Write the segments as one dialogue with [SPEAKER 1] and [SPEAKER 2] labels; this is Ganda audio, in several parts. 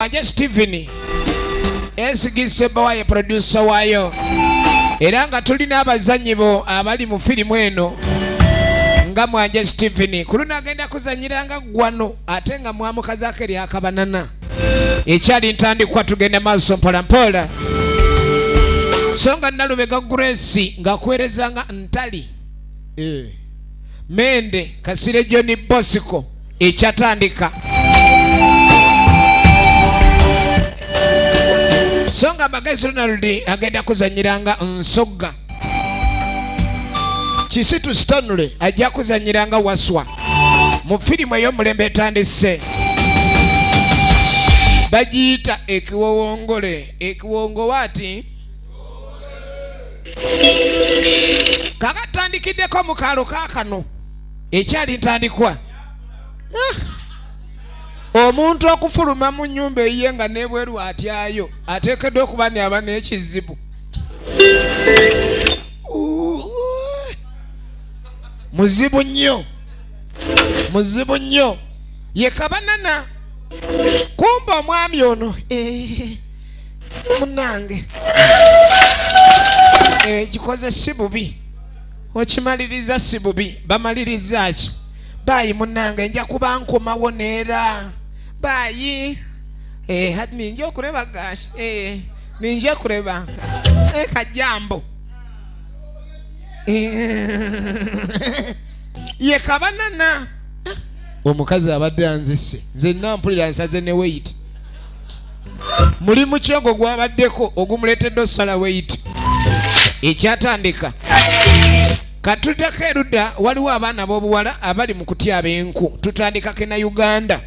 [SPEAKER 1] Aje Steven esigise bawaye producer wayo era nga tulina abazanyi bo abali mu firimu eno nga Mwanje Steven kuluna agenda kuzanyiranga gwano ate nga mwamukazi akeri akabanana ekyali ntandikwa tugende maaso mpolampola songa Nalubega Grace nga kwerezanga ntali Mende Kasire John Bosco ekyatandika songa Magezi Ronald agenda kuzanyiranga Nsogga Kisitu Stanley ajja kuzanyiranga Waswa mu firimu ey'omulembe etandise bagiyita Ekiwowongole ekiwongo wati kakatandikiddeko mu kaalo Kakano ekyali ntandikwa omuntu okufuluma mu nnyumba eyiye nga n'ebweru atyayo ateekeddwa okuba n'aba n'ekizibu muzibu nnyo ye kabanana kumba omwami ono munange gikoze si bubi okimaliriza si bubi bamaliriza ki bayi munange nja kuba nkomawo neera bayi hati ninja okuleba gashi ninja kuleba kajambo ye kabanana omukazi abadde anzise nze nampulira nsaze ne weight mulimu kyogo gwabaddeko ogumuletedde osala weight ekyatandika katutaka erudda waliwo abaana b'obuwala abali mu kutyaba enku tutandika ke na Uganda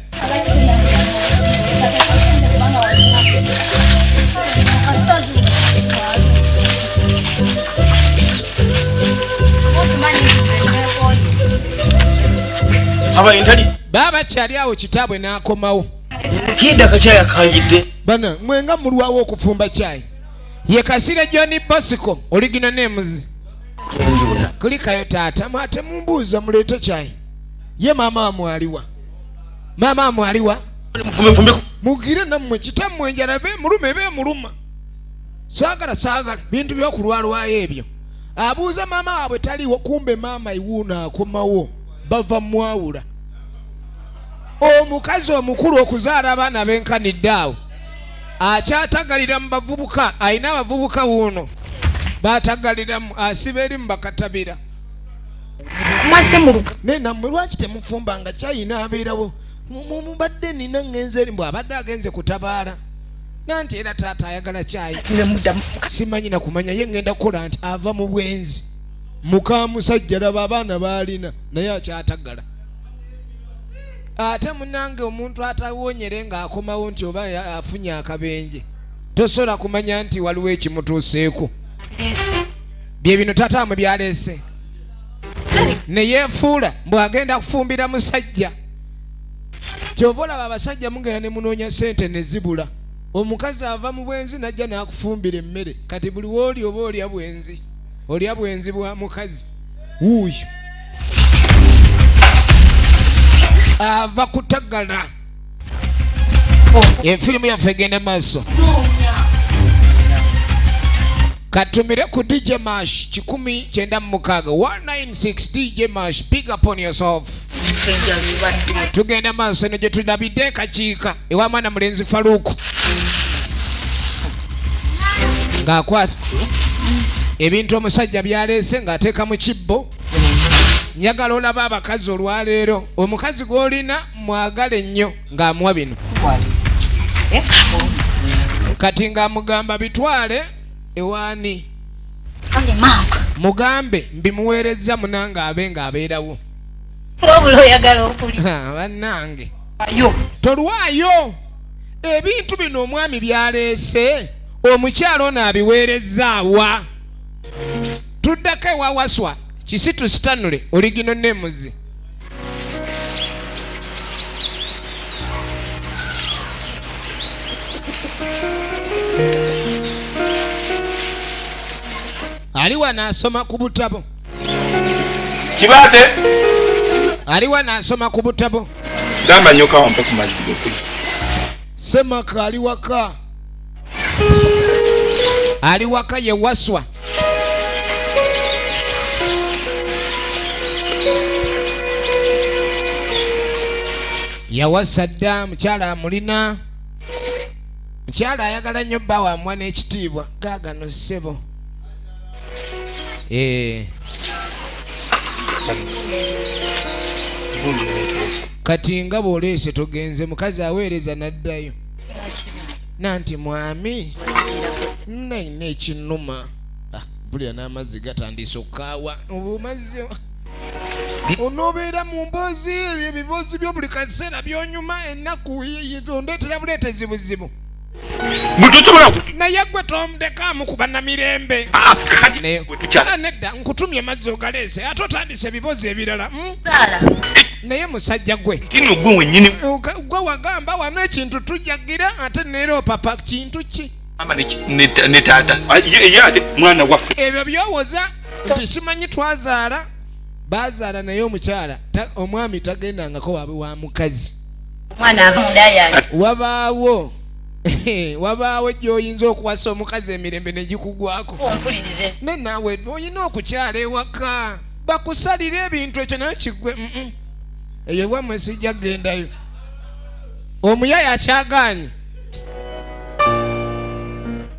[SPEAKER 1] baba kyali awo kitaabwe n'akomawo
[SPEAKER 2] kida kachaya kanjidde
[SPEAKER 1] bana mwenga mulwawo okufumba chai ye Kasire John Bosco original names kulikayo tata mate mumbuza mulete chai ye mama amwaliwa
[SPEAKER 2] mfumbe
[SPEAKER 1] mugire namwe kitamwe njala be muluma sagala bintu byokulwalwayo ebyo abuuza mama abwe taliwo kumbe mama iwuna akomawo bava mwawula omukazi omukulu okuzaala abaana benkanidde awo akyatagalira mu bavubuka ayina abavubuka wuno batagaliramu asiba eri mu bakatabira nenammwe lwaki temufumbanga kyayina abeerawo mubadde nina ngenze eri mbw abadde agenze kutabaala nanti era taata ayagala kyayi simanyi nakumanya ye ngenda kukola nti ava mu bwenzi muka musajja laba abaana baalina naye akyatagala ate munange omuntu atawonyere nga akomawo nti oba afunye akabenje tosobola kumanya nti waliwo ekimutuuseeko bye bino taata amwe byaleese ne yeefuula bw'agenda kufumbira musajja kyova olaba abasajja mugenda ne munoonya sente ne zibula omukazi ava mu bwenzi najja n'akufumbira emmere kati buli wooli oba olya bwenzi bwa mukazi wuuyo ava kutagala efirimu yaffe egenda maaso katumire ku DJ Mash 1996 DJ Mash big up on yourself tugenda maaso ne gye tulabidde kakiika ewa mwana mulenzi Faruku ng'akwata ebintu omusajja byaleese ng'ateeka mu kibbo njagala olaba abakazi olwaleero omukazi gw'olina mwagale nnyo ng'amuwa bino kati ng'amugamba bitwale ewaani mugambe mbimuweereza munange abe ng'abeerawo bannange tolwayo ebintu bino omwami byaleese omukyalo ono abiweerezaawa tuddako ewa Waswa Kisitu Stanley original names aliwa nasoma ku butabo
[SPEAKER 2] kibate
[SPEAKER 1] aliwa nasoma ku butabo
[SPEAKER 2] gamba nyoka wampa ku mazigo kuli
[SPEAKER 1] Semaka ali waka ye waswa. Yawasa dda mukyala amulina. Mukyala ayagala nnyo bba wamwa n'ekitiibwa kaagano ssebo. Kati nga bw'oleese togenze mukazi aweereza n'addayo. Nanti mwami nayina ekinnuma. Mpulira n'amazzi gatandise okukaawa. Obumazzi onoobeera mu mboozi ebyo ebiboozi byo buli kaseera by'onyuma ennaku ondeetera buleetezi buzibu. Naye gwe tomudekaamu kuba na mirembe. Nedda nkutumye mazzi ogaleese ate otandise ebiboozi ebirala. Naye musajja gwe gwe wagamba wano ekintu tujjagira ate neera opapa kintu ki?
[SPEAKER 2] Ne taata ye ate mwana waffe.
[SPEAKER 1] Ebyo byowoza nti simanyi twazaala. Bazaala naye omukyala omwami tagendangako wa mukazi.
[SPEAKER 3] Omwana ava mudaya.
[SPEAKER 1] Wabaawo gy'oyinza okuwasa omukazi emirembe ne gikugwako.
[SPEAKER 3] Ompulirize.
[SPEAKER 1] Ne naawe olina okukyala ewaka. Bakusalira ebintu ekyo naye kiggwe. Eyo ewammwe sijja gendayo. Omuyaya akyagaanye.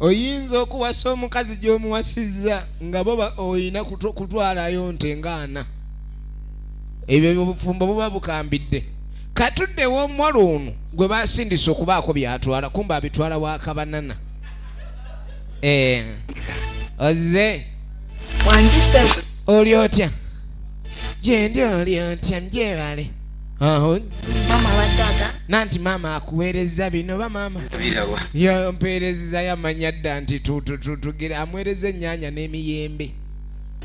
[SPEAKER 1] Oyinza okuwasa omukazi gy'omuwasizza nga bo oyina kutwalayo nte ngaana. Ebyo obufumbo buba bukambidde. Katuddewo omuwala ono gwe basindise okubaako byatwala kumba abitwala wakabanana. Oze
[SPEAKER 3] wanjisa
[SPEAKER 1] oli otya? Gyendi oli otya mbyebale.
[SPEAKER 3] Mama wadaga.
[SPEAKER 1] Nanti mama akuweereza bino ba mama. Yampeereza yamanya dda nti tugira amweereza ennyanya n'emiyembe.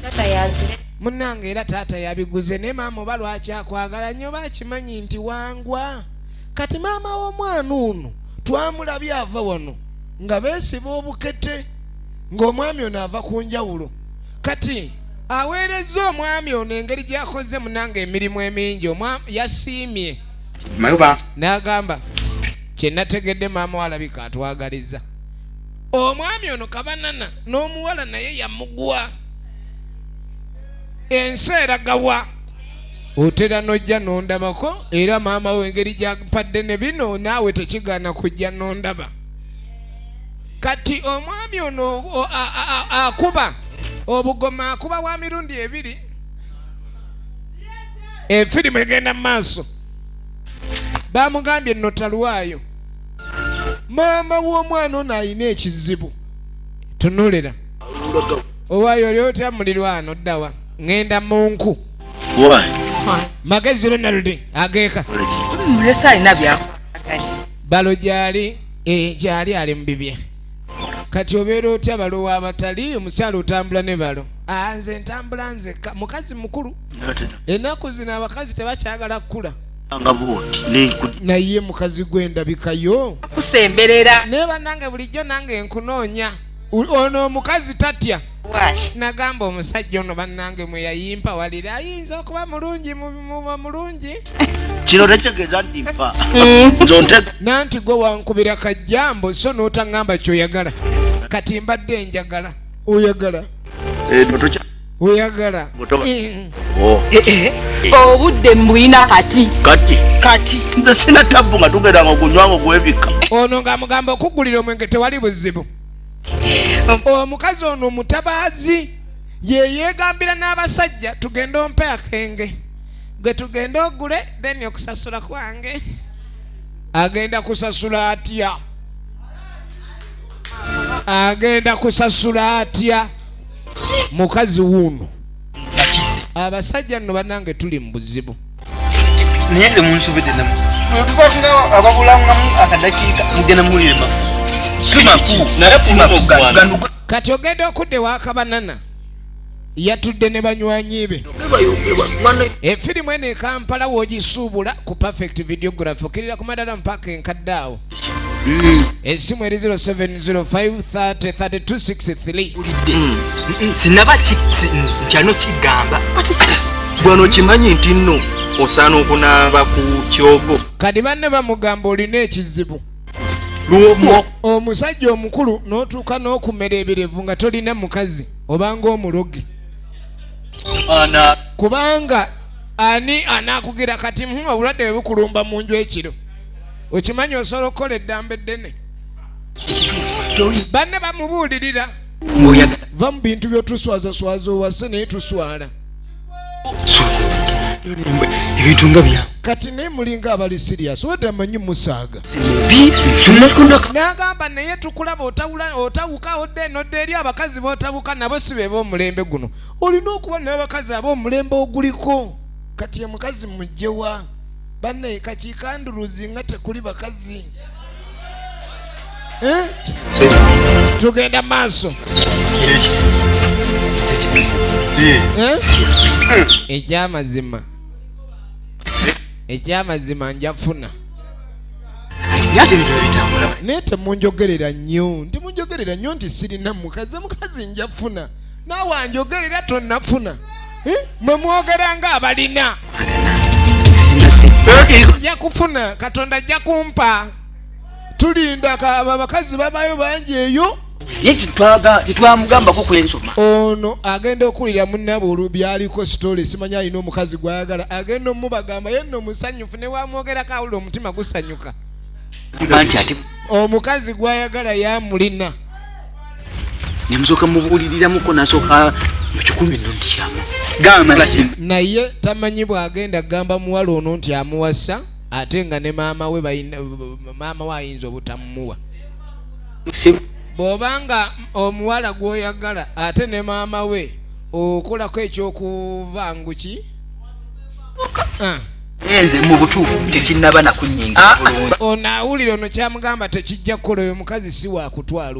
[SPEAKER 3] Tata yazire.
[SPEAKER 1] Munnange era taata yabiguze ne mama oba lwaki akwagala nnyo bakimanyi nti wangwa. Kati maama w'omwana ono twamulabye ava wano nga beesiba obukete ng'omwami ono ava ku njawulo. Kati aweereza omwami ono engeri gy'akoze munnange emirimu emingi yasiimye. N'agamba kye nategedde maama walabika atwagaliza. Omwami ono kabanana n'omuwala naye yamugwa. Enseera gawa otera nojja nondabako era maama we engeri gyampadde ne bino naawe tekigaana kujja nondaba. Kati omwami ono akuba obugoma akuba wa mirundi ebiri. Efirimu egenda mu maaso. Bamugambye nno talwayo. Maama w'omwana ono ayina ekizibu. Tunulira. Owaayo oli otya mulirwano ddawa. Ngenda munku. Magezi Ronaldi ageeka.
[SPEAKER 3] Mulesa alina byako.
[SPEAKER 1] Balo gyali gyali ali mu bibye. Kati obeera otya balo w'abatali omukyala otambula ne balo. Nze ntambula nze mukazi mukulu. Ennaku zino abakazi tebakyagala kkula. Naye mukazi gwendabikayo
[SPEAKER 3] Kusemberera.
[SPEAKER 1] ne bannange bulijjo nange nkunoonya. Ono omukazi tatya. Nagamba omusajja ono bannange mwe yayimpa walira ayinza okuba mulungi muba mulungi.
[SPEAKER 2] Kino tekyegeza ndimpa.
[SPEAKER 1] Nanti gwe wankubira kajjambo so n'otaŋŋamba ky'oyagala. Kati mbadde njagala. Oyagala. Oyagala.
[SPEAKER 3] Obudde mbuyina kati.
[SPEAKER 2] Nze sina tabbu nga tugeranga okunywango gwebika.
[SPEAKER 1] Ono ng'amugamba okuggulira omwenge tewali buzibu. Omukazi ono mutabaazi ye yeegambira n'abasajja tugende ompe akenge gwe tugende ogule then okusasula kwange. Agenda kusasula atya? Agenda kusasula atya? Mukazi wuno. Abasajja nno bannange tuli mu buzibu.
[SPEAKER 2] Naye nze munsubidde namu. Tubatunga ababulangamu akadakiika mugenda mulire mafu.
[SPEAKER 1] Kati ogenda okudde wakabanana yatudde ne banywanyi be. Efirimu eno e Kampala w'ogisuubula ku Perfect Videography okirira ku madala mpaka enkadde esimu eri 0705303263.
[SPEAKER 2] Sinaba nkyano kigamba gwano kimanyi nti nno osaana okunaaba ku kyogo.
[SPEAKER 1] Kati banne bamugamba olina ekizibu. omusajja omukulu n'otuuka n'okumera ebirevu nga tolina mukazi obanga omuloge kubanga ani anakugira kati obulwadde bwe bukulumba mu nju ekiro okimanyi osobola okukola eddamba eddene banne bamubuulirira va mu bintu byotuswazaswaza owase naye tuswala
[SPEAKER 2] ebintu nga bya
[SPEAKER 1] kati naye mulinga abali sirias wadde amanyi musaaga n'agamba naye tukulaba otawuka odde nodde eri abakazi b'otabuka nabo si be b'omulembe guno olina okuba n'abakazi ab'omulembe oguliko kati omukazi mujjewa banne kakikanduruzi nga tekuli bakazi tugenda maaso ekyamazima njafuna naye temunjogerera nnyo nti sirina mukazi njafuna naawe anjogerera tonnafuna mwe mwogera nga abalina nja kufuna katonda ajja kumpa tulinda abakazi babayo bangi eyo
[SPEAKER 2] tetwamugambako kwensoma
[SPEAKER 1] ono agenda okulira munnabo olubyaliko sitole simanya alina omukazi gwayagala agenda omubagamba ye nno musanyufu ne wamwogerako awulira omutima gusanyuka omukazi gwayagala yamulina
[SPEAKER 2] nemusooka mubuuliriramuko nasooka mukikumi nno nti kyamu
[SPEAKER 1] naye tamanyi bwagenda gamba muwala ono nti amuwasa ate nga ne maama we ayinza obutamumuwa bw'obanga omuwala gw'oyagala ate ne maama we okolako ekyokuvanguki
[SPEAKER 2] nze mu butuufu tekinnaba nakunyinga bulungi
[SPEAKER 1] ono awulira ono kyamugamba tekijja kukola oyo mukazi si wakutwala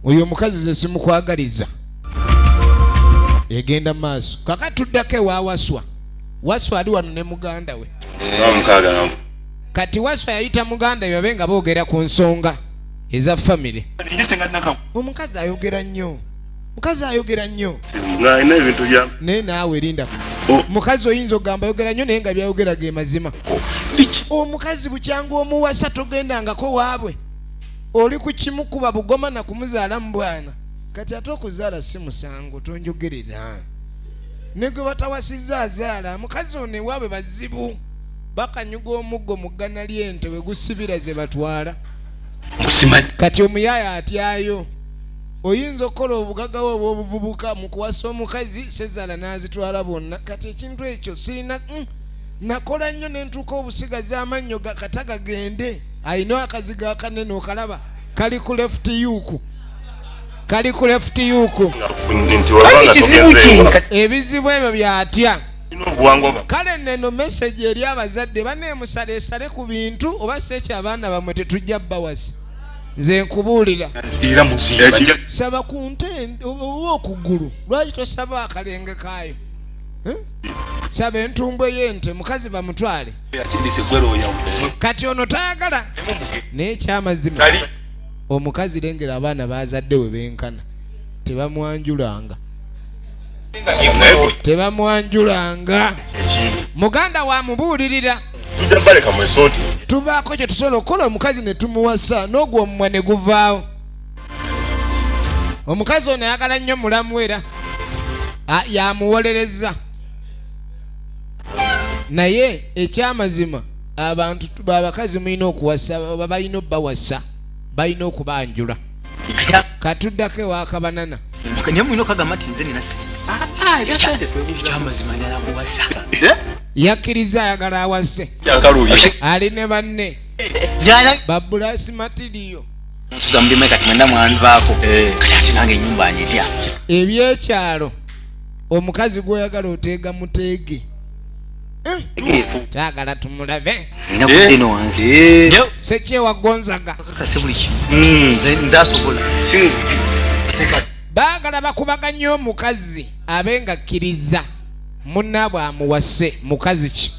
[SPEAKER 1] oyo omukazi ze simukwagaliza egenda maaso kaka tuddako ewawaswa waswa ali wano ne muganda we kati waswa yayita muganda we babe nga boogera ku nsonga eza family omukazi ayogera nnyo naye naawe erinda mukazi oyinza ogamba ayogera nnyo naye nga byayogera ge mazima omukazi bukyanga omuwasa togendangako waabwe oli ku kimu kuba bugoma na kumuzaala mu bwana kati ate okuzaala si musango tonjogerera ne gwe batawasizza azaala mukazi ono ewaabwe bazibu bakanyuga omuggo mu ggana ly'ente we gusibira ze batwala kati omuyaaya atyayo oyinza okukola obugaga bwe obw'obuvubuka mu kuwasa omukazi sezaala n'azitwala bonna kati ekintu ekyo sirina nakola nnyo ne ntuuka obusigazi amannyo kata gagende ayina akaziga akanene okalaba kali ku left yuku ebizibu ebyo byatya kale neno message eri abazadde baneemusaleesale ku bintu oba si ekyo abaana bamwe tetujja bbawasi nze nkubuulira saba ku nte oba okugulu lwaki tosaba akalenge kaayo saba entumbwe y'ente mukazi bamutwale kati ono tayagala naye ekyamazima omukazi lengera abaana bazadde we benkana tebamwanjulanga muganda wamubuulirira tubaako kye tusobola okukola omukazi ne tumuwasa n'ogwo omumwa ne guvaawo omukazi ono ayagala nnyo mulamu era yamuwolereza naye ekyamazima abantu abakazi mulina okuwasa balina obbawasa balina okubanjula katuddako ewakabanana yakkiriza ayagala awase ali ne banne babulasi matiriyo ebyekyalo omukazi gwoyagala oteega muteege taagala tumulabe sekyewa gonzaga baagala bakubaganya omukazi abe nga kkiriza munnaabwe amuwase mukazi ki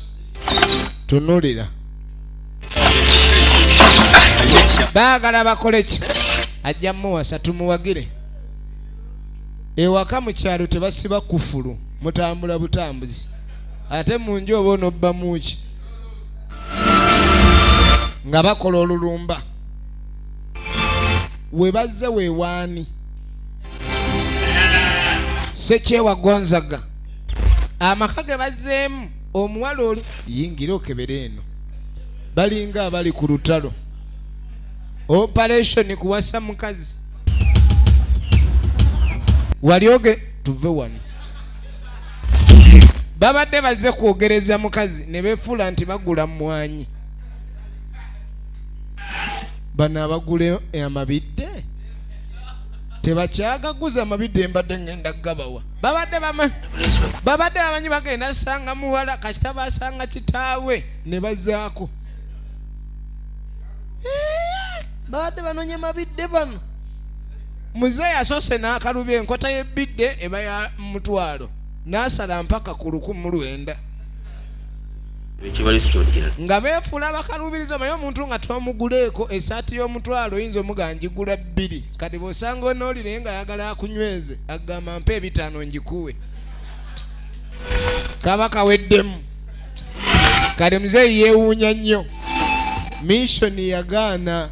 [SPEAKER 1] tunulira baagala bakole ki ajja muwasa tumuwagire ewaka mu kyalo tebasiba kufulu mutambula butambuzi ate mu nju oba onobba muki nga bakola olulumba webazze wewaani Sekyewa Gonzaga amaka ge bazzeemu omuwala oli yingira okebera eno balinga abali ku lutalo operation kuwasa mukazi walioge tuve wano babadde bazze kwogereza mukazi ne befuula nti bagula mwanyi bano abagula amabidde tebakyagaguza amabidde mbadde ngenda gabawa babadde bamanyi bagenda sanga muwala kasita basanga kitaawe ne bazaako babadde banonye mabidde bano muze yasose n'akaluba enkota y'ebidde eba ya mutwalo n'asala mpaka ku 1,900 nga beefula bakalubiriza maye omuntu nga tomuguleeko esaati y'omutwalo oyinza omugangigula 2 kati bw'osanga onoolire nga ayagala akunyweze agamba mpa 5 ngikuwe kaba kaweddemu kati muzeeyi yeewuunya nnyo mishoni yagaana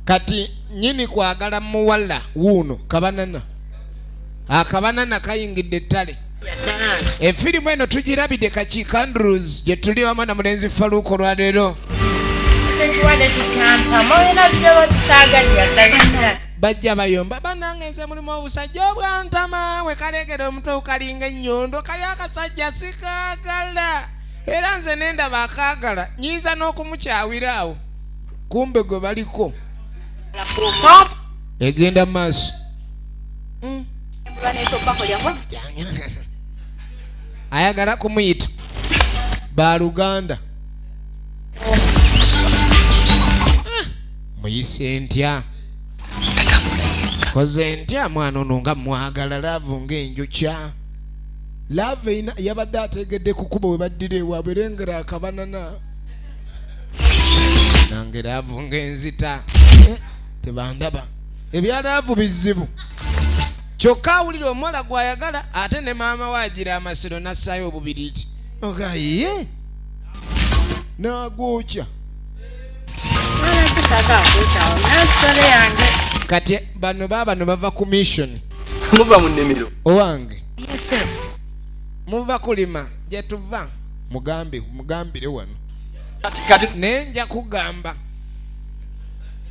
[SPEAKER 1] kati nyini kwagala muwala wuuno kabanana akabanana kayingidde ettale efirimu eno tugirabidde kakiika Andrews gye tuli wamu na mulenzi Faluuko olwaleero bajja bayomba banangeeze mulimu obusajja obwantama we kaleegera omutwe okalinga ennyondo kali akasajja sikaagala era nze nendaba akaagala nyinza n'okumukyawira awo kumbe gwe baliko egenda mu maaso ayagala kumuyita baluganda muyise ntya koze ntya mwana ono nga mwagala laavu ng'enjokya laavu eyina yabadde ategedde kukuba we baddira ewaabwe erengera akabanana nange laavu ng'enzita tebandaba ebyalaavu bizibu kyokka awulira omuwala gwayagala ate ne maama waagira amasiro nassaayo obubiriiti okaye n'agwokya kati bano baabano bava ku mission
[SPEAKER 2] muva mu nnimiro
[SPEAKER 1] owange muva kulima gye tuva mugambire wano
[SPEAKER 2] kati
[SPEAKER 1] naye nja kugamba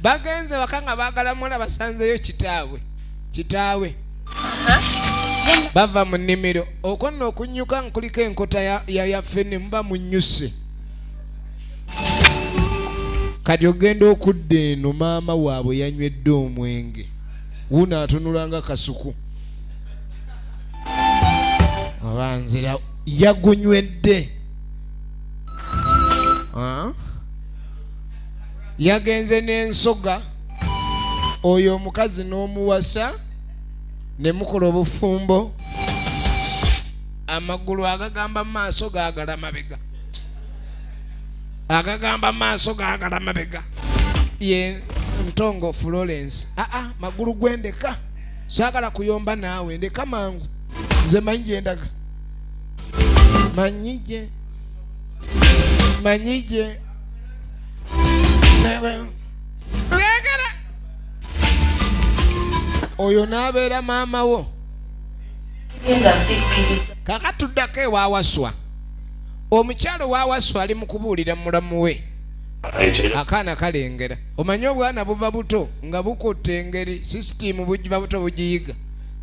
[SPEAKER 1] bagenze waka nga baagala muwala basanzeyo kitaawe bava mu nnimiro okwo nno okunnyuka nkuliko enkota yaffe ne muba munnyuse kati ogenda okudda eno maama waabwe yanywedde omwenge wuno atunulanga kasuku abanzira yagunywedde yagenze n'ensoga oyo omukazi n'omuwasa ne mukola obufumbo amagulu agagamba maaso gaagala mabega ye ntongo Florence magulu gwendeka saagala kuyomba naawe ndeka mangu nze manyi gyendaga manyije legera oyo n'abeera maama wo kakatuddako ewawaswa omukyalo wawaswa ali mu kubuulira mulamu we akaana kalengera omanyi obwana buva buto nga bukotta engeri sisitimu buva buto bugiyiga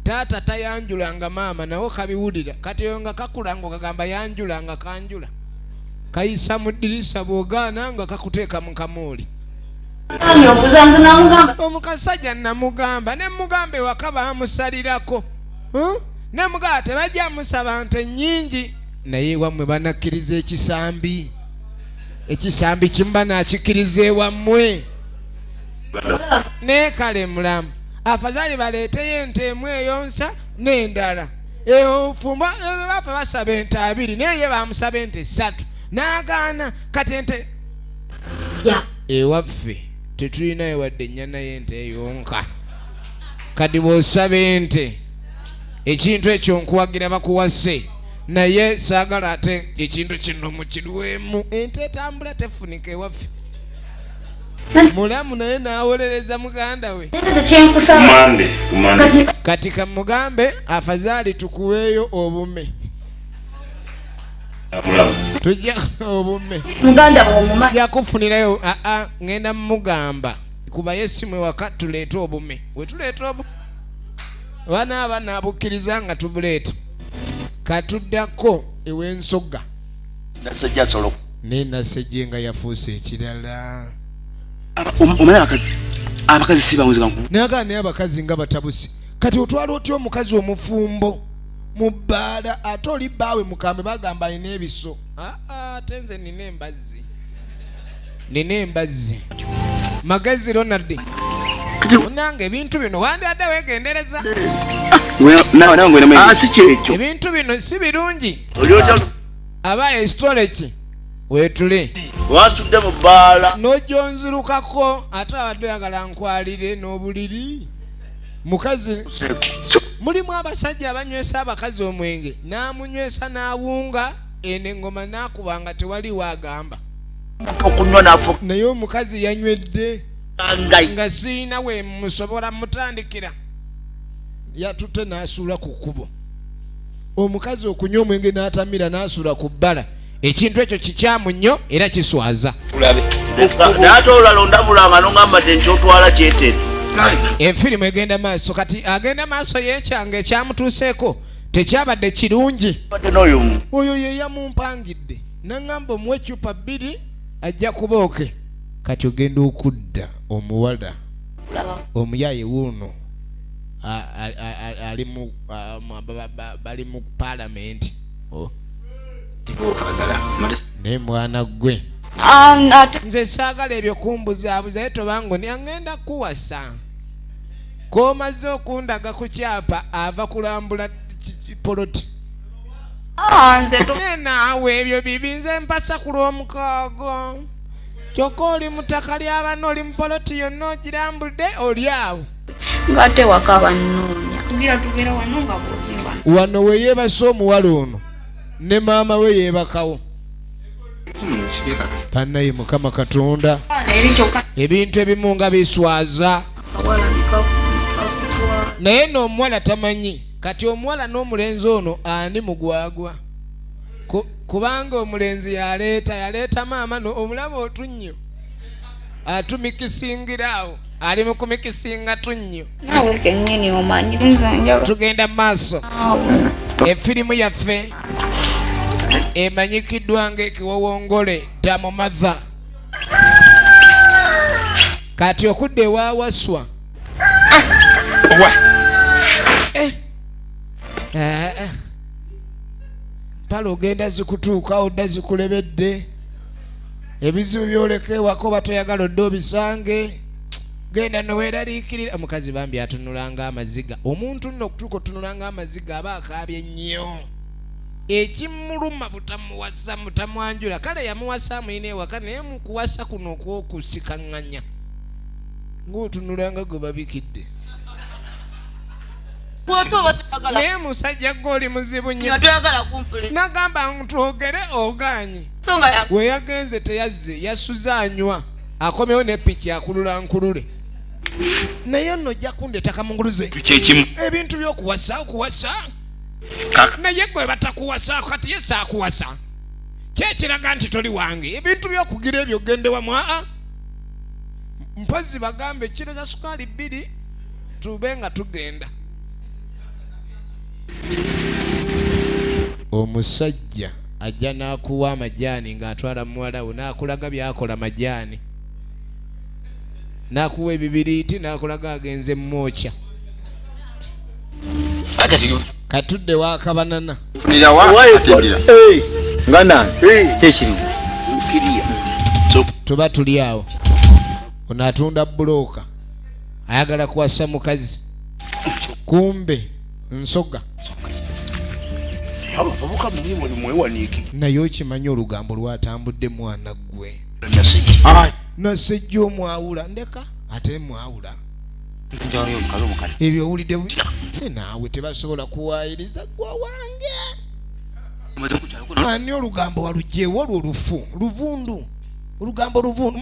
[SPEAKER 1] taata tayanjulanga maama nawo kabiwulira kati eyo nga kakula nga kagamba yanjula nga kanjula kayisa mu ddirisa bw'ogaana nga kakuteeka mu kamooli omukasajja namugamba ne mugamba ewaka baamusalirako ne mugamba tebajja musaba nte nnyingi naye ewammwe banakkiriza ekisambi kimu banakikkiriza ewammwe naye kale mulamu afadhali baleeteyo ente emu eyonsa n'endala ofumba baffe basaba ente 2 naye ye bamusaba ente 3 n'agaana kati ente ewaffe tetulinayo wadde ennyana y'ente yonka kati bw'osaba ente ekintu ekyo nkuwagira bakuwase naye saagala ate ekintu kino mukiruwemu ente etambula tefunika ewaffe mulamu naye nawolereza muganda we katika mugambe afadhali tukuweeyo obume tujja obume yakufunirayo ngenda mugamba kuba yesimwe waka tuleeta obume wetuleeta obume bana abana abukkiriza nga tubuleeta katuddako ew'ensogga nenasejje nga yafuuse ekirala
[SPEAKER 4] omanya abakazi si banguziga
[SPEAKER 1] naga naye abakazi nga batabusi kati otwala otya omukazi omufumbo mu bbaala ate oli bbaawe mukambe bagamba alina ebiso ate nze nina embazzi magezi Ronald nange ebintu bino wandadde weegendereza ebintu bino si birungi aba esitoleki weetule
[SPEAKER 4] watudde mu bbaala
[SPEAKER 1] n'ojonzirukako ate abadde oyagala nkwalire n'obuliri mukazi mulimu abasajja abanywesa abakazi omwenge n'amunywesa n'awunga eno engoma n'akubanga tewali waagamba
[SPEAKER 4] okunywa nafu
[SPEAKER 1] naye omukazi yanywedde nga siina we musobola mutandikira yatutte n'asuula ku kkubo omukazi okunywa omwenge n'atamira n'asuula ku bbala ekintu ekyo kikyamu nnyo era kiswaza
[SPEAKER 4] naate olalondabulanga nongamba tekyotwala kyetere
[SPEAKER 1] enfirimu egenda maaso kati agenda maaso yekyanga ekyamutuuseeko tekyabadde kirungi oyo ye yamumpangidde naŋŋamba omuwa ecupa 2 ajja kubooke kati ogenda okudda omuwala omuyaye wuuno bali mu paalamenti ne mwana gwe nze saagala ebyo kumbuzaabuza ye tobango niangenda kuwasa komaze okundaga ku kyapa ava kulambula poloti naawe ebyo bibi nze mpasa ku lw'omukaago kyokka oli mutaka ly'abana oli mupoloti yonna ogirambudde oli awo
[SPEAKER 5] ngate waka bannoonya tugera wano nga buzimba
[SPEAKER 1] wano weyeebasa omuwala ono ne maama we yeebakawo pannaye mukama katonda ebintu ebimu nga biswaza naye n'omuwala tamanyi kati omuwala n'omulenzi ono ani mugwagwa kubanga omulenzi yaleeta maama omulaba otunnyo atumikisingiraawo ali mu kumikisinga tunnyo
[SPEAKER 5] nawe kennyini omanyi nze
[SPEAKER 1] tugenda mu maaso efirimu yaffe emanyikiddwa ng'ekiwowongole tamumatha kati okudda ewaawaswa pala ogenda zikutuuka odda zikulebedde ebizibu byoleka ewaka oba toyagala odde obisange genda noweeraliikirira omukazi bambi atunulanga amaziga omuntu nno okutuuka otunulanga amaziga aba akaabye nnyo ekimuluma butamuwasa mutamwanjula kale yamuwasa amuyina ewaka naye mukuwasa kuno okwokusikaŋŋanya ng'otunulanga gwe babikidde naye musajja gw'oli muzibu nnyo nagamba ntwogere ogaanyi weyagenze teyazze yasuze anywa akomyewo nepiki akulula nkulule naye nno ojja kundeeta kamunguluze ebintu by'okuwasa okuwasa naye gwe batakuwasa kati ye saakuwasa kyekiraga nti toli wange ebintu by'okugira ebyo gende wamu mpozi bagambe kiro za sukaali 2 tube nga tugenda omusajja ajja n'akuwa amajaani ng'atwala muwala we n'akulaga by'akola majaani n'akuwa ebibiriiti n'akulaga agenze mmokya katudde wakabanana tuba tuli awo ono atunda bulooka ayagala kuwasa mukazi kumbe nsoga naye okimanyi olugambo lwatambudde mwana gwe nasejja omwawula ndeka ate mwawula ebyo owulidde naawe tebasobola kuwaayiriza gwa wange ani olugambo walugyewo olwo olufu luvundu olugambo luvundu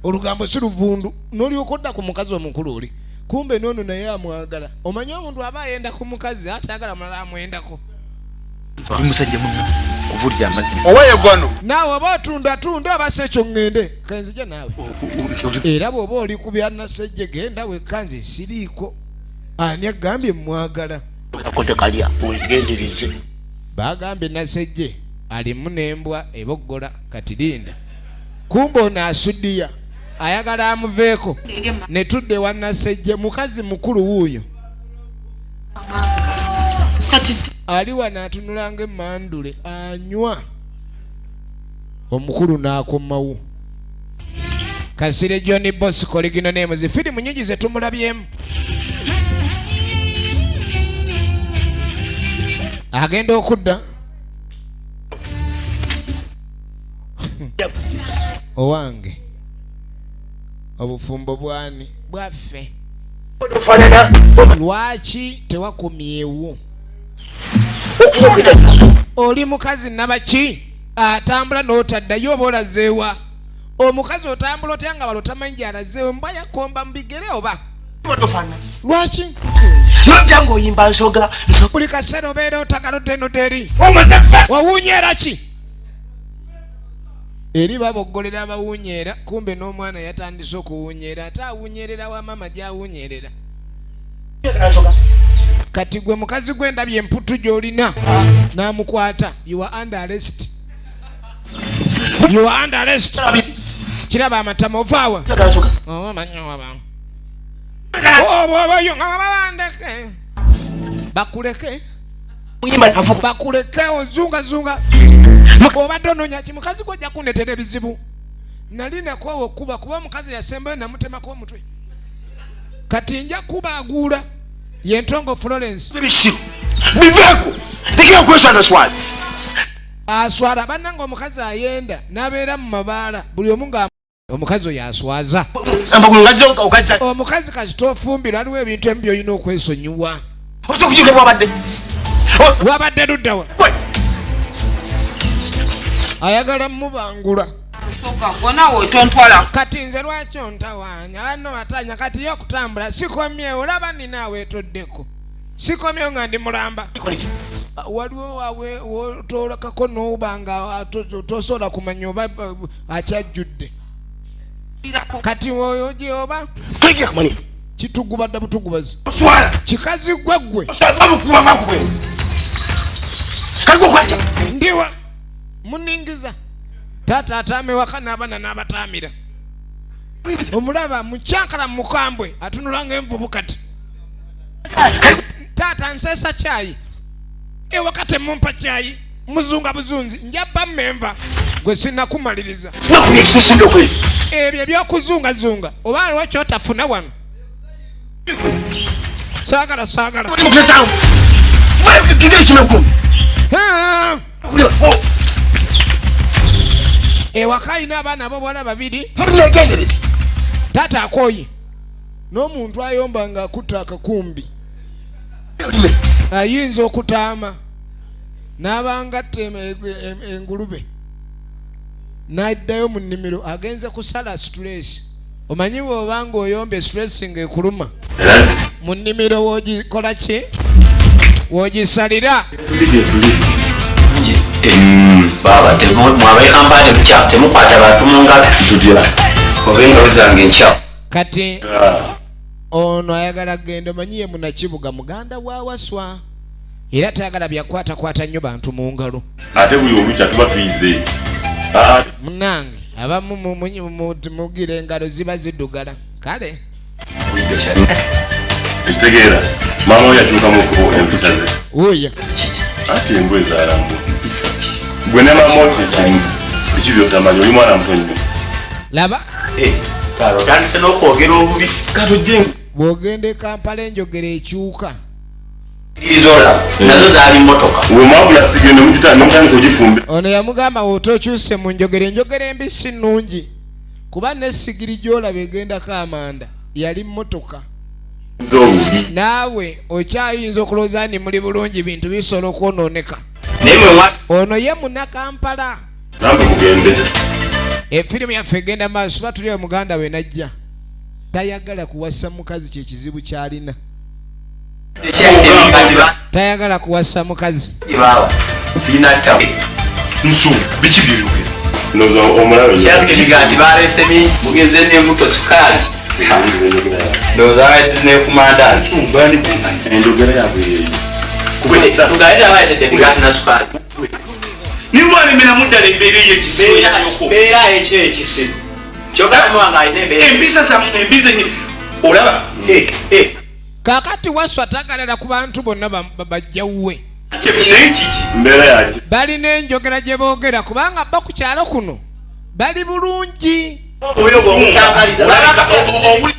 [SPEAKER 1] olugambo si luvundu n'olyoka odda ku mukazi omukulu oli kumbe n'ono naye amwagala omanyi omuntu aba ayenda ku mukazi atayagala mulala amwendako
[SPEAKER 2] musajja muno kuvulira amazima
[SPEAKER 4] owaye gwano
[SPEAKER 1] naawe oba otundatunda oba si ekyo ŋŋende kenzija naawe era bw'oba oli ku bya nasejje genda wekka nze siriiko ani agambye mwagala
[SPEAKER 4] akote kalya wegendereze
[SPEAKER 1] bagambye nasejje alimu n'embwa eboggola kati linda kumbe ono asudiya ayagala amuveeko ne tudde wa nasejje mukazi mukulu wuuyo ali wano atunula ng'emmandule anywa omukulu n'akomawo Kasire John Bosco ligino nemuzi firimu nyingi ze tumulabyemu agenda okudda owange obufumbo bwani bwaffe lwaki tewakomyeewo oli mukazi nabaki atambula n'otaddayo oba olazeewa omukazi otambula otya nga balotamanyi gy'alazeewo mba yakomba mu bigere oba lwaki
[SPEAKER 4] nojjangu oyimba nsoga
[SPEAKER 1] buli kaseera obeera otagalodde noteri wawuunyeera ki eri baboggolera abawuunyeera kumbe n'omwana yatandise okuwuunyeera ate awuunyeerera wa mama gy'awuunyeerera kati gwe mukazi gw'endabye emputu gy'olina n'amukwata you are under arrest kiraba amatama ovaawa babandeke bakuleke ozungazunga obadde onoonya ki mukazi gwojja kunetera ebizibu nali nakoowa okuba kuba omukazi yasembayo namutemako omutwe kati nja kubaaguula yentongo Florence
[SPEAKER 4] biveeko tekera okwesaza swali
[SPEAKER 1] aswala bannanga omukazi ayenda n'abeera mu mabaala buli omu nga omukazi oyo aswaza omukazi kasita ofumbirwa aliwo ebintu ebi by'olina okwesonyiwa wabadde luddawa ayagala mubangula kati nze lwaki ontawanya banno batanya kati yo okutambula sikomyewo olaba ninaawe etoddeko sikomyewo nga ndi mulamba waliwo wawe wotolakako n'obanga tosobola kumanya oba akyajjudde kati oyo gyeoba kitugubadde butugubazi kikazi gweggwe ndiwa muningiza taata ataame waka n'abaana n'abataamira omulaba mukyankala mukambwe atunula ng'envubu kati taata nseesa kyayi ewaka temumpa kyayi muzunga buzunzi njabba mmenva gwe sinnakumaliriza ebyo ebyokuzungazunga oba aliwo kyotafuna wano saagala ewaka ayina abaana ab'obwana babiri taata akooye n'omuntu ayomba nga akutta akakumbi ayinza okutaama n'abangatta engulube n'addayo mu nnimiro agenze kusala stress omanyi bw'obanga oyomba stress ng'ekuluma mu nnimiro woogikola ki woogisalira
[SPEAKER 6] baba mwabaye kampani mukyamu temukwata bantu mungalo oba engalo zange nkyamu
[SPEAKER 1] kati ono ayagala genda omanyi ye munakibuga muganda waawaswa era tayagala byakwatakwata nnyo bantu mu ngalo
[SPEAKER 7] ate buli olukya tuba tuyize
[SPEAKER 1] munange abamu mugira engalo ziba ziddugala kale
[SPEAKER 7] ekitegeera maama oyo akyukamu empisa ze
[SPEAKER 1] oya
[SPEAKER 7] ate embwa ezaalamu empisa gwe ne maama oyo kyekimu eki byotamanyi oli mwana muto nnyo
[SPEAKER 1] laba
[SPEAKER 6] kale otandise n'okwogera obubi
[SPEAKER 1] bw'ogenda e Kampala enjogera ekyuka
[SPEAKER 6] irizola nazo zaali mmotoka
[SPEAKER 7] wemwagula sigire nemutandika ogifumbe
[SPEAKER 1] ono yamugamba wotokyuse mu njogera enjogera embi si nnungi kuba n'essigiri gy'olaba egendako amanda yali mmotoka naawe okyayinza okulowooza nti muli bulungi bintu bisobola okwonooneka ono ye munakampala
[SPEAKER 7] namwe mugende
[SPEAKER 1] Efirimu yaffe egenda maaso batulya omuganda we najja tayagala kuwasa mukazi kye kizibu kyalina. Tayagala kuwasa mukazi.
[SPEAKER 6] Sina tabu.
[SPEAKER 4] Nsu biki byogera.
[SPEAKER 7] Noza omulabe.
[SPEAKER 6] Kyatugenda balese mi mugeze ne muto sukali. Noza ne kumanda.
[SPEAKER 4] Nsu mbani kumanya.
[SPEAKER 7] Endogera yabwe.
[SPEAKER 6] Kubeta tugaida baide tegana na sukali.
[SPEAKER 4] Ni mwana mina muddala embeera y'ekisibo yako.
[SPEAKER 6] Beera ekisibo. Kyogala mwanga ine beera.
[SPEAKER 4] Empisa za embize nyi. Olaba.
[SPEAKER 1] Kakati waswa tagalera ku bantu bonna bajjawwe.
[SPEAKER 7] Mbeera yaki.
[SPEAKER 1] Balina enjogera gye boogera kubanga bba ku kyalo kuno bali bulungi.
[SPEAKER 6] Oyo bw'omutambaliza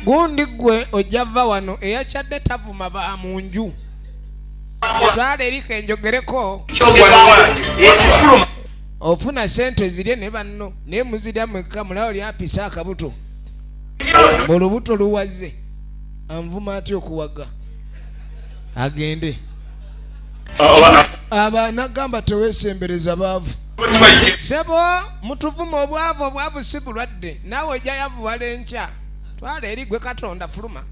[SPEAKER 1] Gundi gwe ojjava wano eyakyadde tavuma ba mu nju. Twala erika enjogereko. Ofuna sente zirye ne banno naye muzirya mwekka mulawo lyapisa akabuto. Olubuto luwaze anvuma atya okuwaga agende. Abaana gamba teweesembereza baavu. Sebo mutuvuma obwavu si bulwadde naawe ojja yavuwala enkya. Twala eri gwe Katonda fuluma.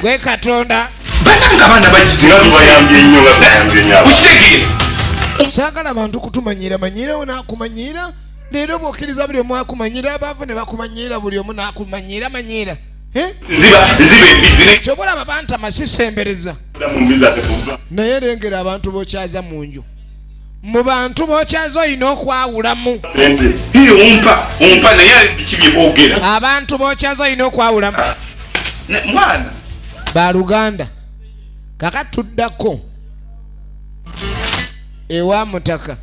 [SPEAKER 1] Gwe Katonda.
[SPEAKER 4] Bananga bana
[SPEAKER 7] bayambye nnyo nga bayambye nnyo.
[SPEAKER 4] Ushegire.
[SPEAKER 1] Saagala abantu kutumanyira manyira onaakumanyira leero bw'okkiriza buli omu akumanyira abaavu ne bakumanyira buli omu n'akumanyira manyira.
[SPEAKER 4] Nziba embizi.
[SPEAKER 1] Ky'obalaba bantu amasisembereza. Naye lengera abantu b'okyaza mu nju. Mu bantu b'okyaza olina okwawulamu.
[SPEAKER 4] Hiyo umpa naye biki bye boogera.
[SPEAKER 1] Abantu b'okyaza olina okwawulamu.
[SPEAKER 4] Mwana.
[SPEAKER 1] Baluganda. Kaka tuddako. Ewa mutaka.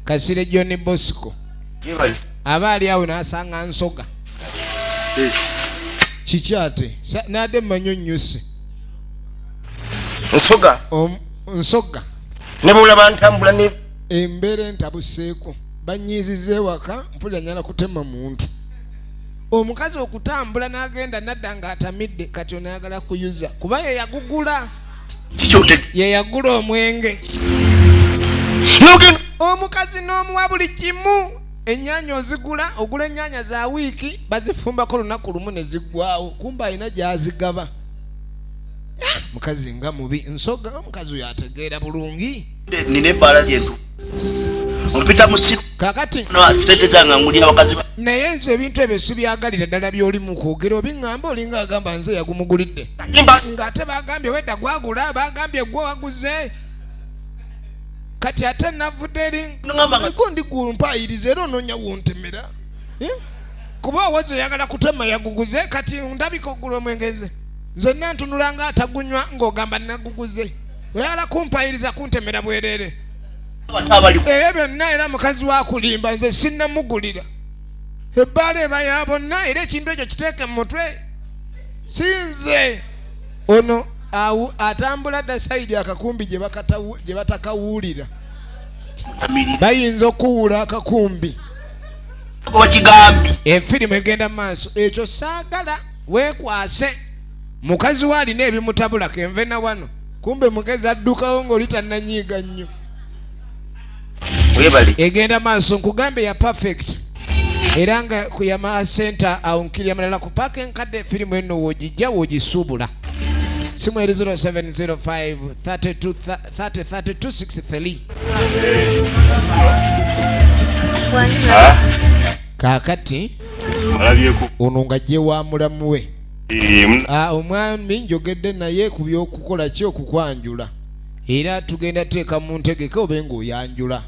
[SPEAKER 1] Kasire John Bosco. Aba ali awo n'asanga nsoga. Kikyate nade manyonyuse nsoga
[SPEAKER 4] ne bulaba ntambula ne
[SPEAKER 1] embere ntabuseeko banyizize waka mpulira nyala kutema muntu. Omukazi okutambula n'agenda nadda nga atamidde kati onayagala kuyuza kuba ye yagugula. Ye yagula omwenge. Omukazi n'omuwa buli kimu. Ennyanya ozigula ogula ennyanya za wiiki bazifumbako lunaku lumu ne ziggwawo kumba alina gy'azigaba. Mukazi nga mubi nsoga omukazi oyo ategeera bulungi.
[SPEAKER 4] nina ebbaala lyentu ompita musiru
[SPEAKER 1] kakati
[SPEAKER 4] sente zange ngulira bakazi
[SPEAKER 1] naye nze ebintu ebyo sibyagalira ddala by'oli mu kwogera obiŋŋamba olinga agamba nze yagumugulidde ng'ate bagambye wedda gwagula bagambye gwe waguze kati ate navudde eri gundi gumpayiriza era onoonya wontemera kuba owozi oyagala kutema yaguguze kati ndabika ogula omwengeze nzenna ntunula nga atagunywa ng'ogamba naguguze oyagala kumpayiriza kuntemera bwereere ebyo byonna era mukazi wakulimba nze sinnamugulira ebbaala eba ya bonna era ekintu ekyo kiteeke mu mutwe sinze ono atambula dda sayidi akakumbi gye batakawuulira bayinza okuwuula akakumbi enfirimu egenda mu maaso ekyo saagala weekwase mukazi we alina ebimutabulako enve na wano kumbe mugezi addukawo ng'oli tannanyiiga nnyo egenda maaso nkugambe ya perfect era nga kuyama center awo nkirya malala ku paaka enkadde firimu eno woogijja woogisuubula simu eri 0705 303263 kaakati ono nga gye wa mulamu we omwami njogedde naye ku by'okukola ki okukwanjula era tugenda teeka mu ntegeka obe ng'oyanjula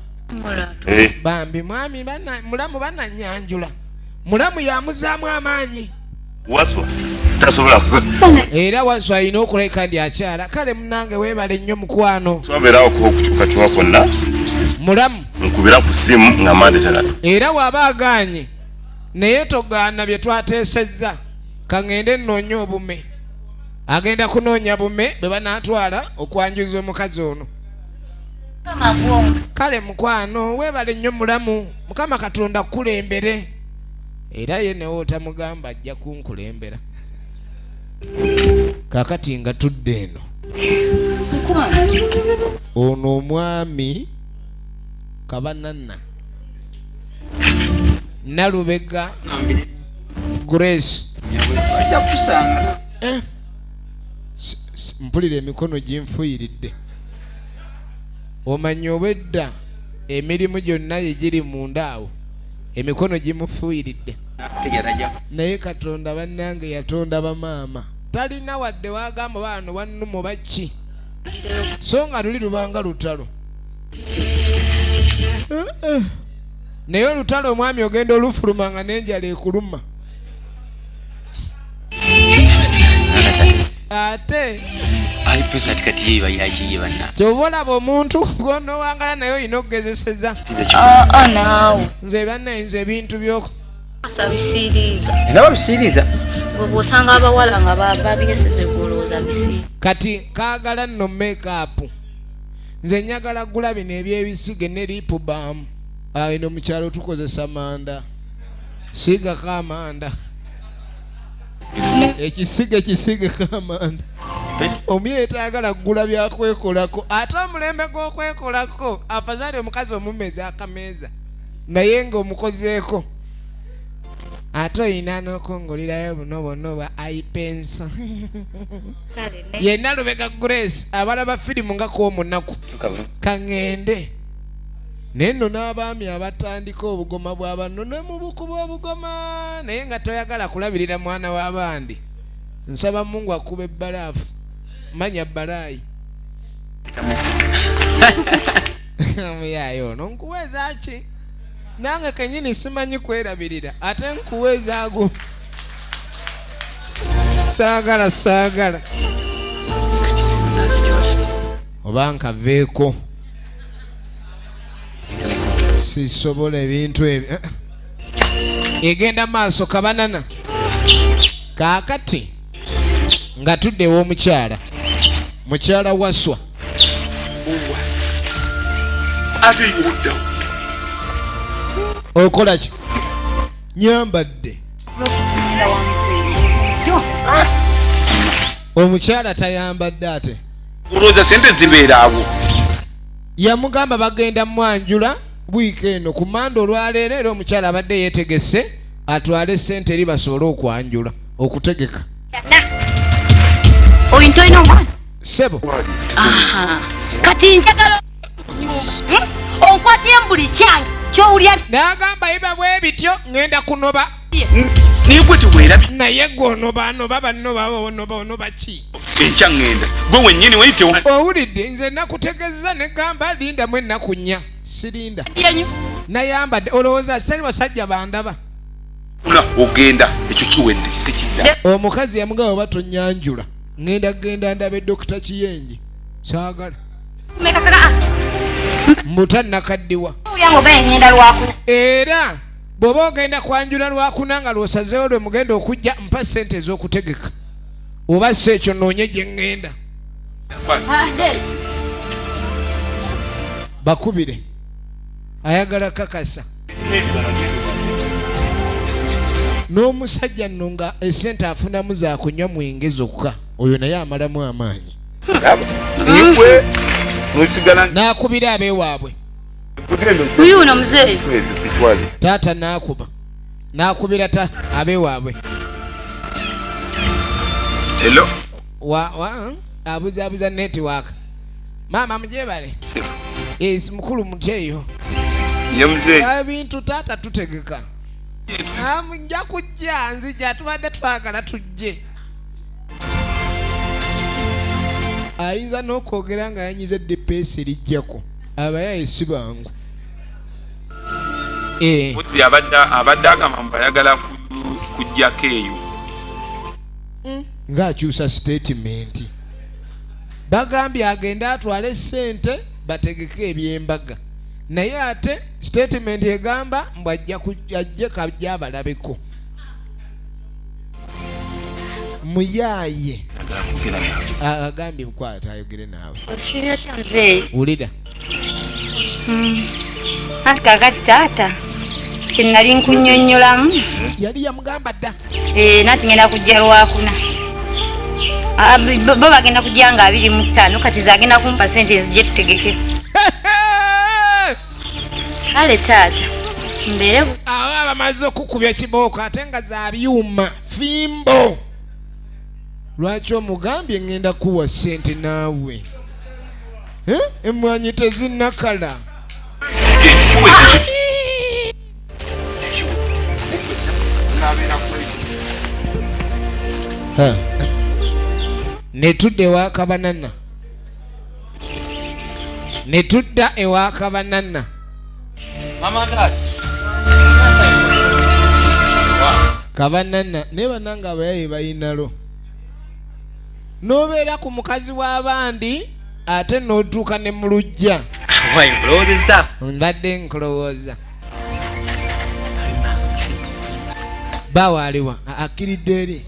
[SPEAKER 1] bambi mwami mulamu bananyanjula mulamu yamuzaamu amaanyi
[SPEAKER 7] waswa tasobola
[SPEAKER 1] era waswa alina okulabika ndi akyala kale munange weebale nnyo mukwano
[SPEAKER 7] twabeerawo okukyuka kyuka kwonna
[SPEAKER 1] mulamu
[SPEAKER 7] nkubira ku ssimu nga mande talatu
[SPEAKER 1] era waba agaanye naye togaana bye twateesezza kaŋŋende nnoonye obume agenda kunoonya bume bwe banaatwala okwanjuza omukazi ono kale mukwano weebale nnyo mulamu mukama katonda kukulembere era ye newe otamugamba ajja kunkulembera kakati nga tudde eno ono omwami kabananna Nalubega Grace
[SPEAKER 2] ajja kusanga
[SPEAKER 1] mpulira emikono ginfuyiridde. Omanyi obwedda emirimu gyonna egiri munda awo emikono gimufuyiridde. Naye Katonda bannange yatonda bamaama talina wadde wagamba baano bannumo baki so nga luli lubanga lutalo. Naye olutalo omwami ogenda olufuluma nga n'enjala ekuluma. Ate kyobalaba omuntu gw'onoowangala naye olina okugezeseza.
[SPEAKER 5] Naawe
[SPEAKER 1] Nze bannayinza ebintu byoko
[SPEAKER 5] asabisiriza
[SPEAKER 2] naba bisiiriza
[SPEAKER 5] bwe bw'osanga abawala nga babyeseze golooza bisiiriza.
[SPEAKER 1] kati kaagala nno make-up. Nze njagala gula bino ebyebisige ne lip balm. Eno mu kyalo tukozesa manda. Sigako amanda. Ekisige k'amanda. Omuyeta ayagala kugula byakwekolako. Ate omulembe gw'okwekolako afazaali omukazi omumeza akameeza naye ng'omukozeeko. Ate oyina n'okongolerayo bunobono bwa ipenso. Yenna Lubega Grace abalaba firimu nga kw'omunaku kaŋŋende. Naye nno n'abaami abatandika obugoma bw'abanno ne mu bukuba obugoma naye nga toyagala kulabirira mwana w'abandi. Nsaba Mungu akuba ebbalaafu. Manya balaayi. Muyayo ono nkuweeza ki? Nange kenyini simanyi kwerabirira ate nkuweeza ago. Saagala. Oba nkaveeko. Sisobola ebintu ebyo. Egenda maaso kabanana. Kaakati nga tuddewo mukyala waswa.
[SPEAKER 4] ate yodda
[SPEAKER 1] Okola ki? Nyambadde. Omukyala tayambadde ate.
[SPEAKER 4] olowooza sente zibeera awo.
[SPEAKER 1] Yamugamba bagenda mwanjula wiiki eno ku Mande olwaleero era omukyala abadde yeetegese atwale sente eri basobole okwanjula okutegeka.
[SPEAKER 5] Oyinto ino omwana
[SPEAKER 1] Sebo.
[SPEAKER 5] kati njagala onkwatire buli kyange kyowulya
[SPEAKER 1] N'agamba iba bwe bityo ngenda kunoba.
[SPEAKER 4] Niye gwe teweerabye
[SPEAKER 1] Naye gw'onoba onoba ki?
[SPEAKER 4] enkya ŋŋenda gwe wennyini wayitewo.
[SPEAKER 1] Owulidde nze nakutegeeza ne gamba lindamu ennaku 4. Sirinda. Nayambadde olowooza sali basajja bandaba.
[SPEAKER 4] Ogenda ekyo kiwedde sikidda.
[SPEAKER 1] Omukazi yamugamba oba tonyanjula ngenda ndabe Dr. Kiyenji. Saagala. Mbuta nakaddiwa. Era bw'oba ogenda kwanjula lwakuna nga lw'osazeewo lwe mugenda okujja mpa ssente ez'okutegeka. Oba si ekyo noonye gye ŋŋenda. Bakubire. Ayagala kakasa. N'omusajja nno nga essente afunamu za kunywa mwenge zokka. Oyo naye amalamu amaanyi.
[SPEAKER 4] Niwe nosigala
[SPEAKER 1] N'akubira abeewaabwe.
[SPEAKER 5] uyuno mzee
[SPEAKER 1] Taata n'akuba. N'akubira abeewaabwe.
[SPEAKER 4] hello
[SPEAKER 1] Abuza network. Mama mujebale. Mukulu muteyo.
[SPEAKER 4] ye mzee
[SPEAKER 1] Ebintu taata tutegeka. Nja kujja nzija tubadde twagala tujje. Ayinza n'okwogera nga yanyize DPS lijjako. Abayaye si bangu.
[SPEAKER 4] muzi abadde agamba mbayagala kujjako eyo.
[SPEAKER 1] Ng'akyusa statement. Bagambye agenda atwale ssente bategeke eby'embaga. Naye ate statement egamba mbu ajje kajja abalabeko. Muyaaye agambye mukwata ayogere naawe.
[SPEAKER 5] osiriyatya mzee
[SPEAKER 1] Wulira.
[SPEAKER 5] anti kakati taata kyenali nkunnyonnyolamu
[SPEAKER 1] Yali yamugamba dda.
[SPEAKER 5] nati ngenda kujja lwakuna bo bagenda kujja nga 25 kati zagenda kumpa sente nzije tutegeke kale taata
[SPEAKER 1] Awo bamaze okukubya kibooko ate nga za byuma fimbo. Lwaki omugambye ngenda kuwa ssente naawe? Emmwanyi tezinnakala. Netudda ewa Kabanana. Netudda ewa Kabanana.
[SPEAKER 2] Mama dad.
[SPEAKER 1] Kabanana ne bananga abayayi bayinalo. Nobeera ku mukazi w'abandi ate n'otuuka ne mu luggya.
[SPEAKER 2] Why brother?
[SPEAKER 1] Mbadde nkulowooza. Bawaliwa akiridde eri.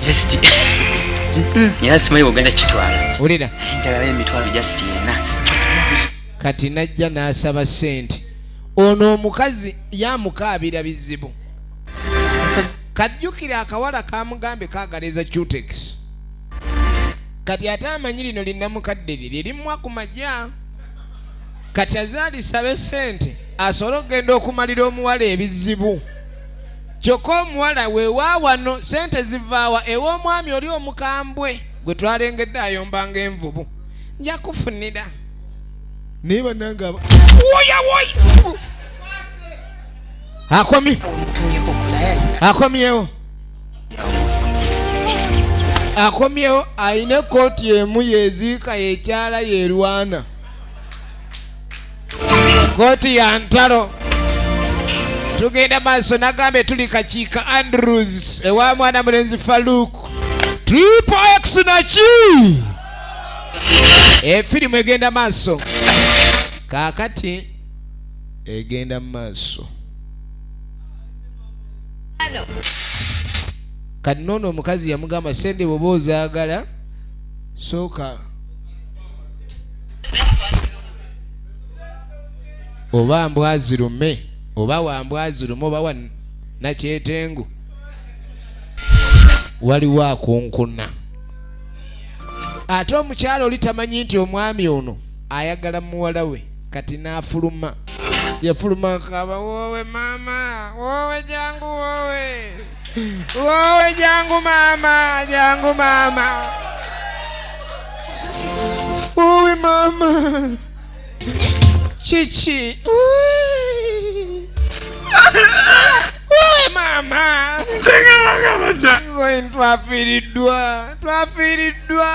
[SPEAKER 2] Just yes, simanyi ogenda kitwala.
[SPEAKER 1] Ulira.
[SPEAKER 2] Njagala emitwalo just yena.
[SPEAKER 1] Kati najja n'asaba ssente. Ono omukazi yamukaabira bizibu. Kajjukira akawala kamugambe kaagaliza Cutex. Kati ate amanyi lino linnamukadde lirimwa ku majja. Kati azaali sabe ssente asobole okugenda okumalira omuwala ebizibu. Kyokka omuwala weewaa wano ssente zivaawa ew'omwami oli omukambwe gwe twalengedde ayombanga envubu. Nja kufunira. Naye bannanga woya. Akomyeewo ayina kooti emu yeziika yekyala yerwana. Kooti ya ntalo. Tugenda maaso nagambe tuli kakiika Andrews ewa mwana mulenzi Faluku. Triple X naki. Firimu egenda maaso. Kaakati egenda maaso. Kati nono omukazi yamugamba sente bw'oba ozaagala sooka oba mbwazirume oba wambwazirume oba wa nakyetengu waliwo akunkuna. Ate omukyala oli tamanyi nti omwami ono ayagala muwala we kati n'afuluma. Yafuluma kaba wowe mama, wowe jangu wowe. Wowe jangu mama, jangu mama. Wowe mama. Chichi. Wowe mama. Ngoyi twafiiriddwa.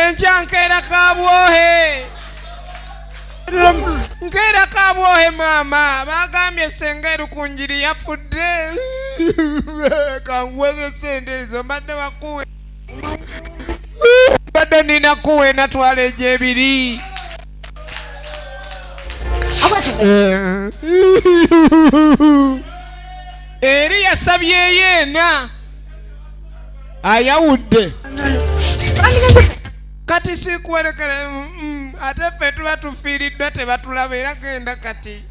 [SPEAKER 1] Enkyankera kabwohe. Nkera kabwohe mama. Bagambye senga erukunjiri yafudde. Kangwere sente ezo mbadde bakuwe. Mbadde nina kuwe natwala egy'ebiri. Eri yasabye yeena ayawudde. Kati sikuwerekere ate ffe tuba tufiiriddwa tebatulaba era genda kati.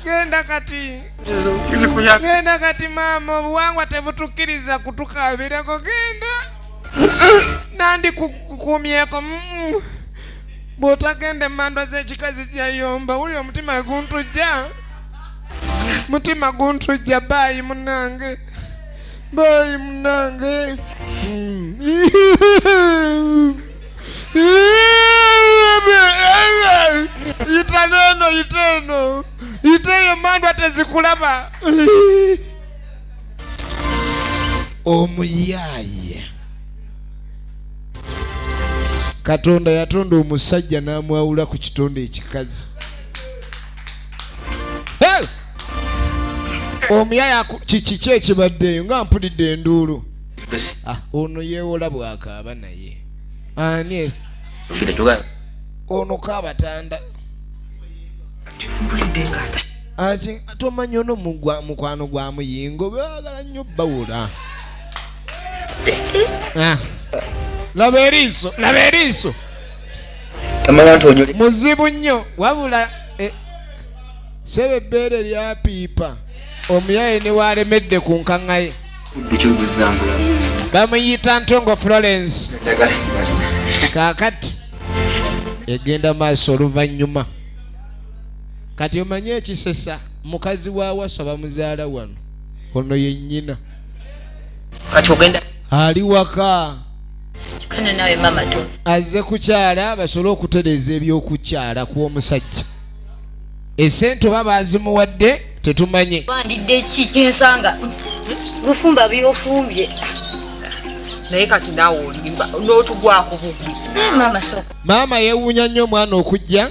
[SPEAKER 1] Genda kati maama obuwangwa tebutukkiriza kutukaabirako genda. Nandi kukumyeko bw'otagenda emmandwa z'ekikazi gyayomba wuli omutima guntujja. Mutima guntujja baayi munange. Yiteno. Yiteyo mandwa tezikulaba. Omuyaye. Katonda yatonda omusajja n'amwawula ku kitonde ekikazi. Omuyaye kiki ekibaddeyo nga mpulidde enduulu. Ono yeewola bw'akaaba naye. Ani ono kaabatanda. Ati tomanyi ono mukwano gwa muyingo baagala nnyo bawula. Laba eriiso. Muzibu nnyo wabula sebe ebbeere lyapiipa. Omuyaye ne waalemedde ku nkaŋŋa ye. Bamuyita Ntongo Florence. Kaakati egenda maaso oluvannyuma. kati omanye ekisesa mukazi wa Waswa bamuzaala wano ono ye nnyina
[SPEAKER 3] kati ogenda
[SPEAKER 1] ali waka
[SPEAKER 5] Kano nawe mama to.
[SPEAKER 1] azze kukyala basobole okutereeza ebyokukyala kw'omusajja esente oba bazimuwadde tetumanye
[SPEAKER 5] Wandidde ki kyensanga bufumba byofumbye.
[SPEAKER 3] naye kati naawe olimba n'otugwako bugwi
[SPEAKER 5] Mama so.
[SPEAKER 1] maama yeewuunya nnyo omwana okujja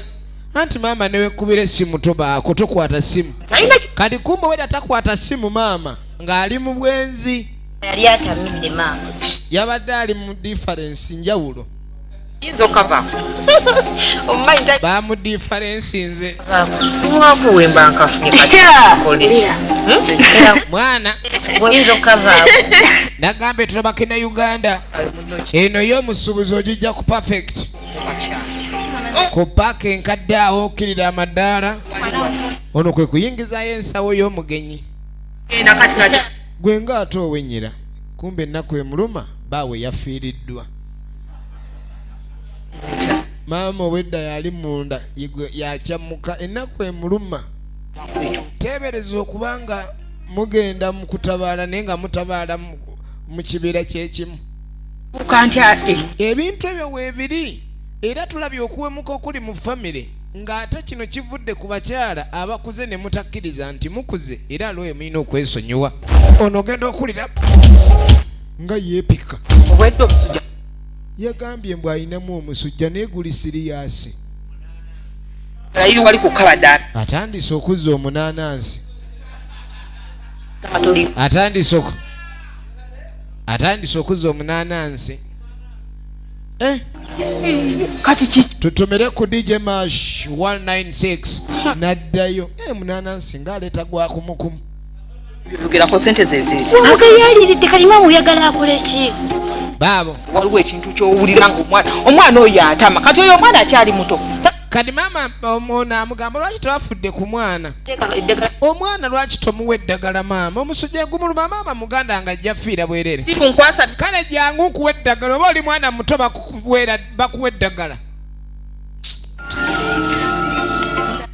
[SPEAKER 1] anti maama newekubira essimu tobaako tokwata ssimu
[SPEAKER 3] talina ki
[SPEAKER 1] kati kumbe weda takwata ssimu maama ng'ali mu bwenzi
[SPEAKER 5] Yali atamidde mama.
[SPEAKER 1] yabadde ali mu difference njawulo
[SPEAKER 3] yinza okavaako omumanyi
[SPEAKER 1] bamu difference nze
[SPEAKER 3] mwakuwemba nkafunye kati koleki
[SPEAKER 1] mwana
[SPEAKER 5] Oyinza okavaawo.
[SPEAKER 1] nagambe tulabake na Uganda eno y'omusuubuzi ogijja ku perfect ku paaka enkadde awo okkirira amadaala ono kwe kuyingizayo ensawo y'omugenyi
[SPEAKER 3] ena kati kati
[SPEAKER 1] gwe ng'ate owenyera kumbe ennaku emuluma baawe yafiiriddwa maama owedda yali munda yakyamuka ennaku emuluma teebereza okubanga mugenda mu kutabaala naye nga mutabaala mu kibira kyekimu
[SPEAKER 3] kanti ate
[SPEAKER 1] ebintu ebyo weebiri era tulabye okuwemuka okuli mu famire ng'ate kino kivudde ku bakyala abakuze ne mutakkiriza nti mukuze era alwoyo mulina okwesonyiwa ono ogenda okulira nga yeepika
[SPEAKER 3] obwedde omusujja
[SPEAKER 1] yagambye mbu ayinamu omusujja naye guli siriyasi
[SPEAKER 3] alayiri wali ku kabaddaala
[SPEAKER 1] atandise okuzza omunaanansi
[SPEAKER 5] Katoli.
[SPEAKER 1] atandise okuzza omunaanansi
[SPEAKER 3] kati ki
[SPEAKER 1] tutumire ku DJ Mash 196 naddayo munaanansi ng'aleeta gwakumukumu
[SPEAKER 3] yogerako sente zeziri
[SPEAKER 5] Omuka yaliridde kalima muyagala akole ki?
[SPEAKER 1] baabo
[SPEAKER 3] waliwo ekintu ky'owulira ng'omwana oyo atama kati oyo omwana akyali muto
[SPEAKER 1] kati maama ono amugamba lwaki tewafudde ku mwana
[SPEAKER 5] Teeka eddagala.
[SPEAKER 1] omwana lwaki tomuwa eddagala maama omusujja gumuluma maama muganda nga ajja fiira bwerere
[SPEAKER 3] tikunkwasa
[SPEAKER 1] kale jangu nkuwa eddagala oba oli mwana muto bakuwa eddagala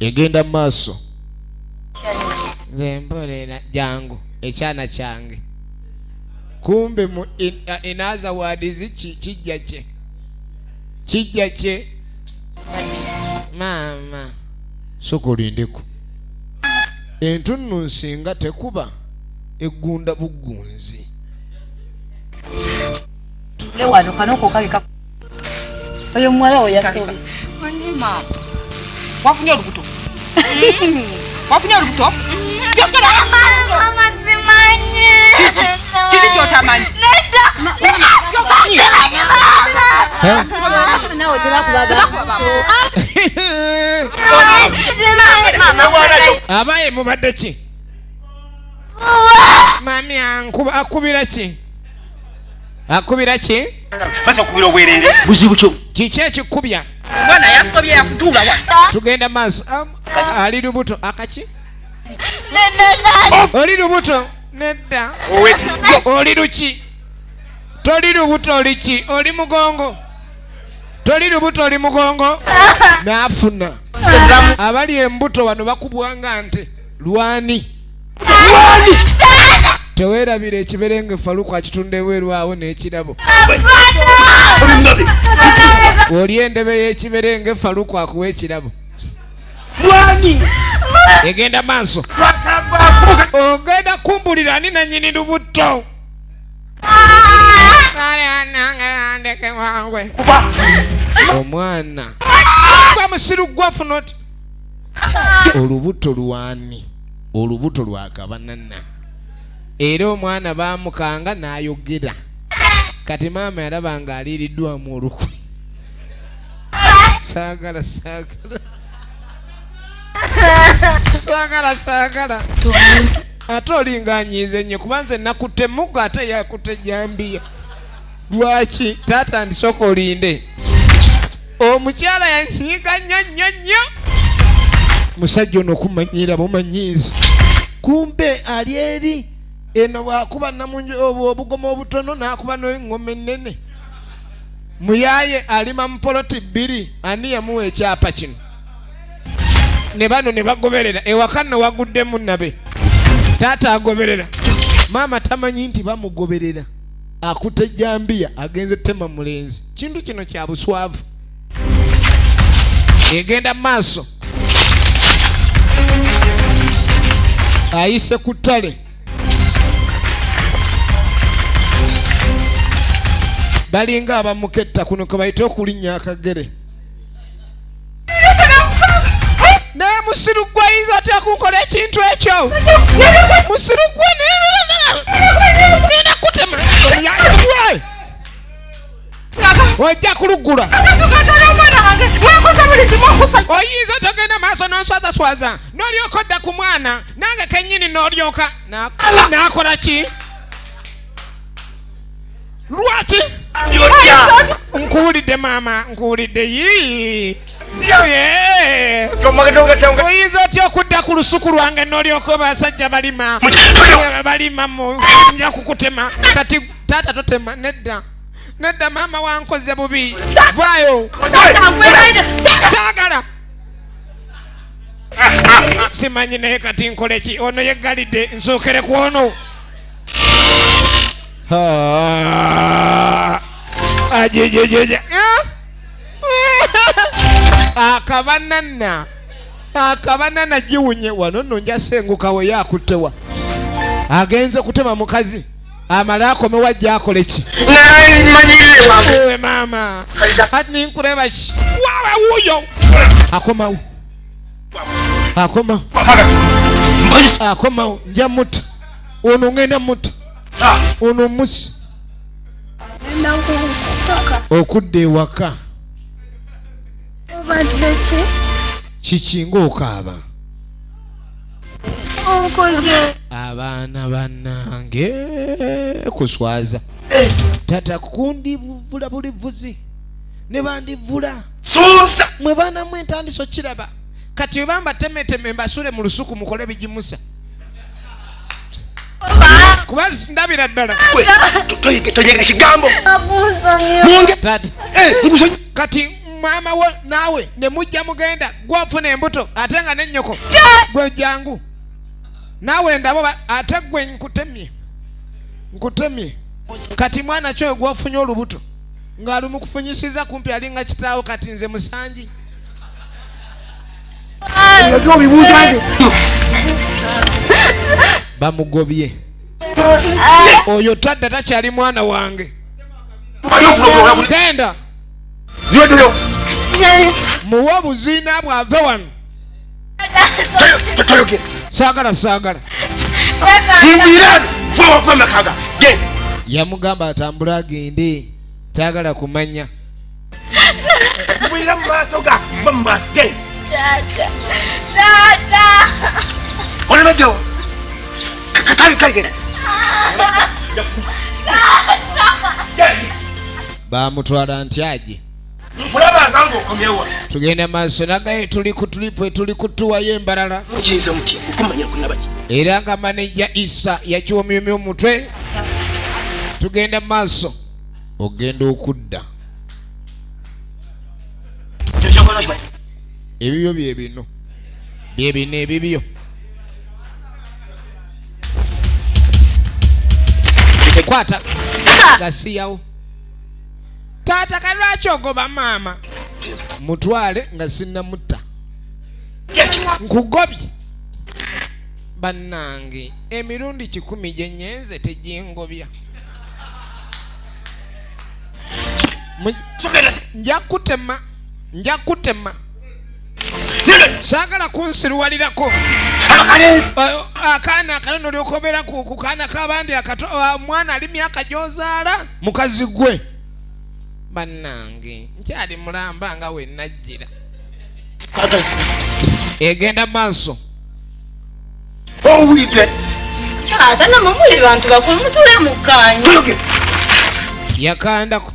[SPEAKER 1] egenda mu maaso nzembolera jangu ekyana kyange kumbe mu inaza wadizi kijja kye maama sokolindeko entunnu nsinga tekuba eggunda bugunzi
[SPEAKER 8] lewano kanoko kalika oyo mwala oyo yasobi
[SPEAKER 3] Manjima. Wafunye olubuto. Wafunye olubuto? Yogera
[SPEAKER 5] Mama simanyi.
[SPEAKER 3] kiki kyotamanyi.
[SPEAKER 5] Simanyi mama.
[SPEAKER 8] nawe tebakubaba
[SPEAKER 1] abaye mubadde ki mami akubira ki akubira ki
[SPEAKER 4] basa okubira obwerere buzibu kyo
[SPEAKER 1] kiki ekikubya
[SPEAKER 3] Mwana yasobye yakutuula wa.
[SPEAKER 1] tugenda maaso ali lubuto akaki oli lubuto nedda oli luki toli lubuto oli ki oli mugongo toli lubuto oli mugongo naafuna abali embuto wano bakubwanga nti lwani teweerabira ekiberenge Faluku akitunda ebweru awo n'ekirabo oli endebe y'ekiberenge Faluku akuwa ekirabo
[SPEAKER 4] lwani
[SPEAKER 1] egenda maaso ogenda kumbulira ani nanyini lubuto omwana gwa musiru gwafuna oti olubuto lwani olubuto lwakabanana era omwana bamukanga n'ayogera kati maama yalaba nga aliiriddwamu olukwe saagala ate olinga anyiize nnyo kuba nze nakutte muggo ate yakutte jambiya lwaki taata ndisooka olinde omukyala yanyiiga nnyo musajja ono okumanyira bumanyiizi kumbe ali eri eno bwakuba obugoma obutono n'akuba n'engoma ennene muyaye alima mu poloti bbiri ani yamuwa ekyapa kino ne bano ne bagoberera ewaka nno waguddemu nabe taata agoberera maama tamanyi nti bamugoberera akutte jambiya agenze tema mulenzi kintu kino kya buswavu egenda maaso ayise ku ttale balinga abamuketta kuno kwe bayita okulinnya akagere naye musiru gwe ayinza atya kunkola ekintu ekyo musiru gwe genda kutema ojja kulugula oyinza otogenda maaso n'onswazaswaza n'olyoka odda ku mwana nange kennyini n'olyoka n'akola ki lwaki nkuwulidde maama nkuwulidde yii oyinza otya okudda ku lusuku lwange n'olyoka basajja balima nja kukutema kati taata totema nedda maama wankoze bubi vaayo saagala simanyi naye kati nkole ki ono yeggalidde nsookere ku ono ajejejeja akabanana giwunye wano nno njasengukawe yakuttewa agenze kutema mukazi amala akomewa ajja akole ki ewe maama ati ninkureba ki wawe wuuyo akomawo nja mutta ono ngenda mutta ono musi okudda ewaka kikinga okaaba abaana bannange kuswaza tata kundi buvula buli vuzi ne bandivula mwe baana mwe entandiso kiraba kati webamba temeteme mbasule mu lusuku mukole bigimusa kuba ndabira ddala toyega kigambo kati maama wo naawe ne mujja mugenda gwofuna embuto ate nga n'ennyoko gwe jangu naawe ndabo ate gwe nkutemye kati mwana kyo gwofunye olubuto ng'ali mu kufunyisiza kumpi alinga kitaawo kati nze musanji bamugobye oyo tadda takyali mwana wange genda muwa buziina bwave wano saagala yamugamba atambula agende taagala kumanya bamutwala nti aje tugenda maaso nagaye tuli kutuwayo embalala era nga maneja Isa yakiwomyomya omutwe tugenda maaso ogenda okudda ebibyo byebino ebibyo kwata gasiyawo taata kalwaki ogoba maama mutwale nga sinnamutta nkugobye bannange emirundi 10 gye nyenze tegingobya nja kutema saagala kunsiruwalirako akaana akalono lyokobera ku kaana kabandi mwana ali myaka gyozaala mukazi gwe bannange nkyali mulamba nga we najjira egenda maaso
[SPEAKER 8] owulidde taata namumuli bantu bakulu mutule mukanyi
[SPEAKER 1] yakandako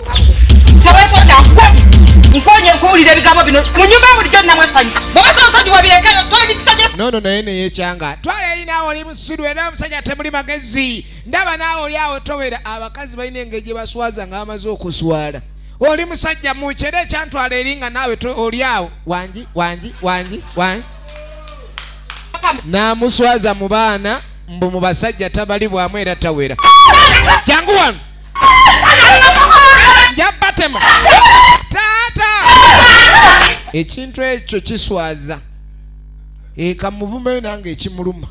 [SPEAKER 3] nfonye nkuwulira ebigambo bino mu nyumba bulijjo namwesanyi bwobata omusajja wabirekeyo tolikisajja
[SPEAKER 1] nono naye neyekyanga twala eri naawe oli musiru era omusajja temuli magezi ndaba naawe oli awo towera abakazi balina engeri gye baswaza nga bamaze okuswala oli musajja mukyere ekyantwala eri nga naawe oli awo wangi n'amuswaza mu baana mbu mu basajja tabalibwamu era tawera. Jangu wano jabatema taata ekintu ekyo kiswaza ekamuvumayo nange ekimuluma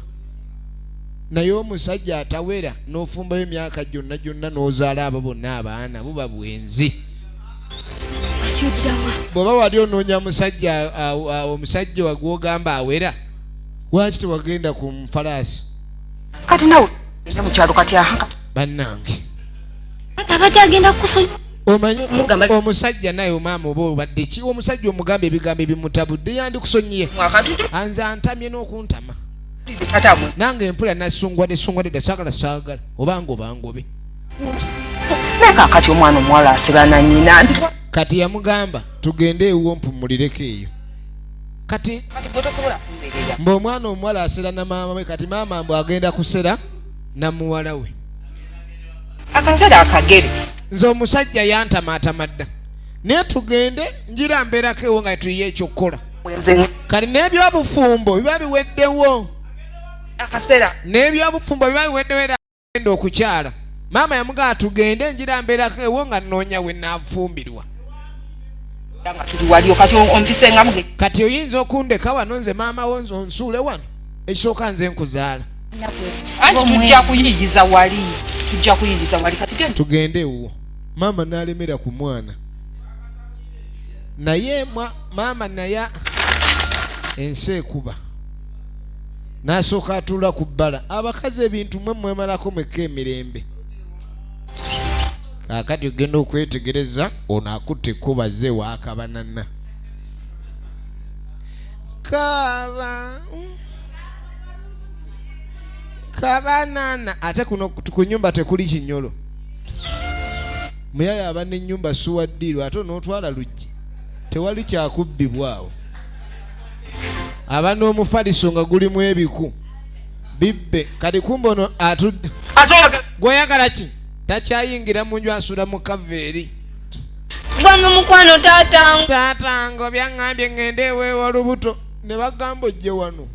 [SPEAKER 1] naye omusajja atawera n'ofumbayo emyaka gyonna n'ozaala abo bonna abaana buba bwenzi. Bw'oba wali onoonya musajja omusajja wagwogamba awera lwaki tewagenda ku mufalaasi
[SPEAKER 3] kati nawe enda mu kyalo kati aha
[SPEAKER 1] bannange
[SPEAKER 8] abadde agenda kusonyiwa
[SPEAKER 1] omanyi omusajja naye omaama oba obadde ki omusajja omugamba ebigambo ebimutabudde yandikusonyiye anze antamye n'okuntama nange empula nasungwadde saagala obanga obangobe
[SPEAKER 3] naye kati omwana omuwala asera na nnyina
[SPEAKER 1] kati yamugamba tugende ewuwo mpumulireko eyo kati mbe omwana omuwala asera na maama we kati maama mbu agenda kusera na muwala we
[SPEAKER 3] akaseera akagere
[SPEAKER 1] nze omusajja yantamaatama dda naye tugende njira mbeerako ewo nga tuyiye ekyokukola kati n'ebyobufumbo biba biweddewo
[SPEAKER 3] akaseera
[SPEAKER 1] n'ebyobufumbo biba biweddewo era agenda okukyala maama yamugamba tugende njira mbeerako ewo nga nnoonya we naafumbirwa kati oyinza okundeka wano nze maama wo onsuule wano ekisooka nze nkuzaala
[SPEAKER 3] tujja kuyiyiza wali kati
[SPEAKER 1] tugende ewuwo maama n'alemera ku mwana naye maama naye ensi ekuba n'asooka atuula ku bbala abakazi ebintu mwe mwemalako mwekka emirembe kaakati ogenda okwetegereza ono akutte kubaze waakabanana kabanana ate kuno ku nyumba tekuli kinyolo muyaya aba n'ennyumba suwaddirwa ate onootwala luggi tewali kyakubbibwawo aba n'omufaliso nga gulimu ebiku bibbe kati kumba ono atudde gw'oyagala ki takyayingira mu nju asula mu kaveeri
[SPEAKER 5] gwano mukwano
[SPEAKER 1] taatango byaŋŋambye ŋŋende eweewa olubuto ne bagamba ojje wano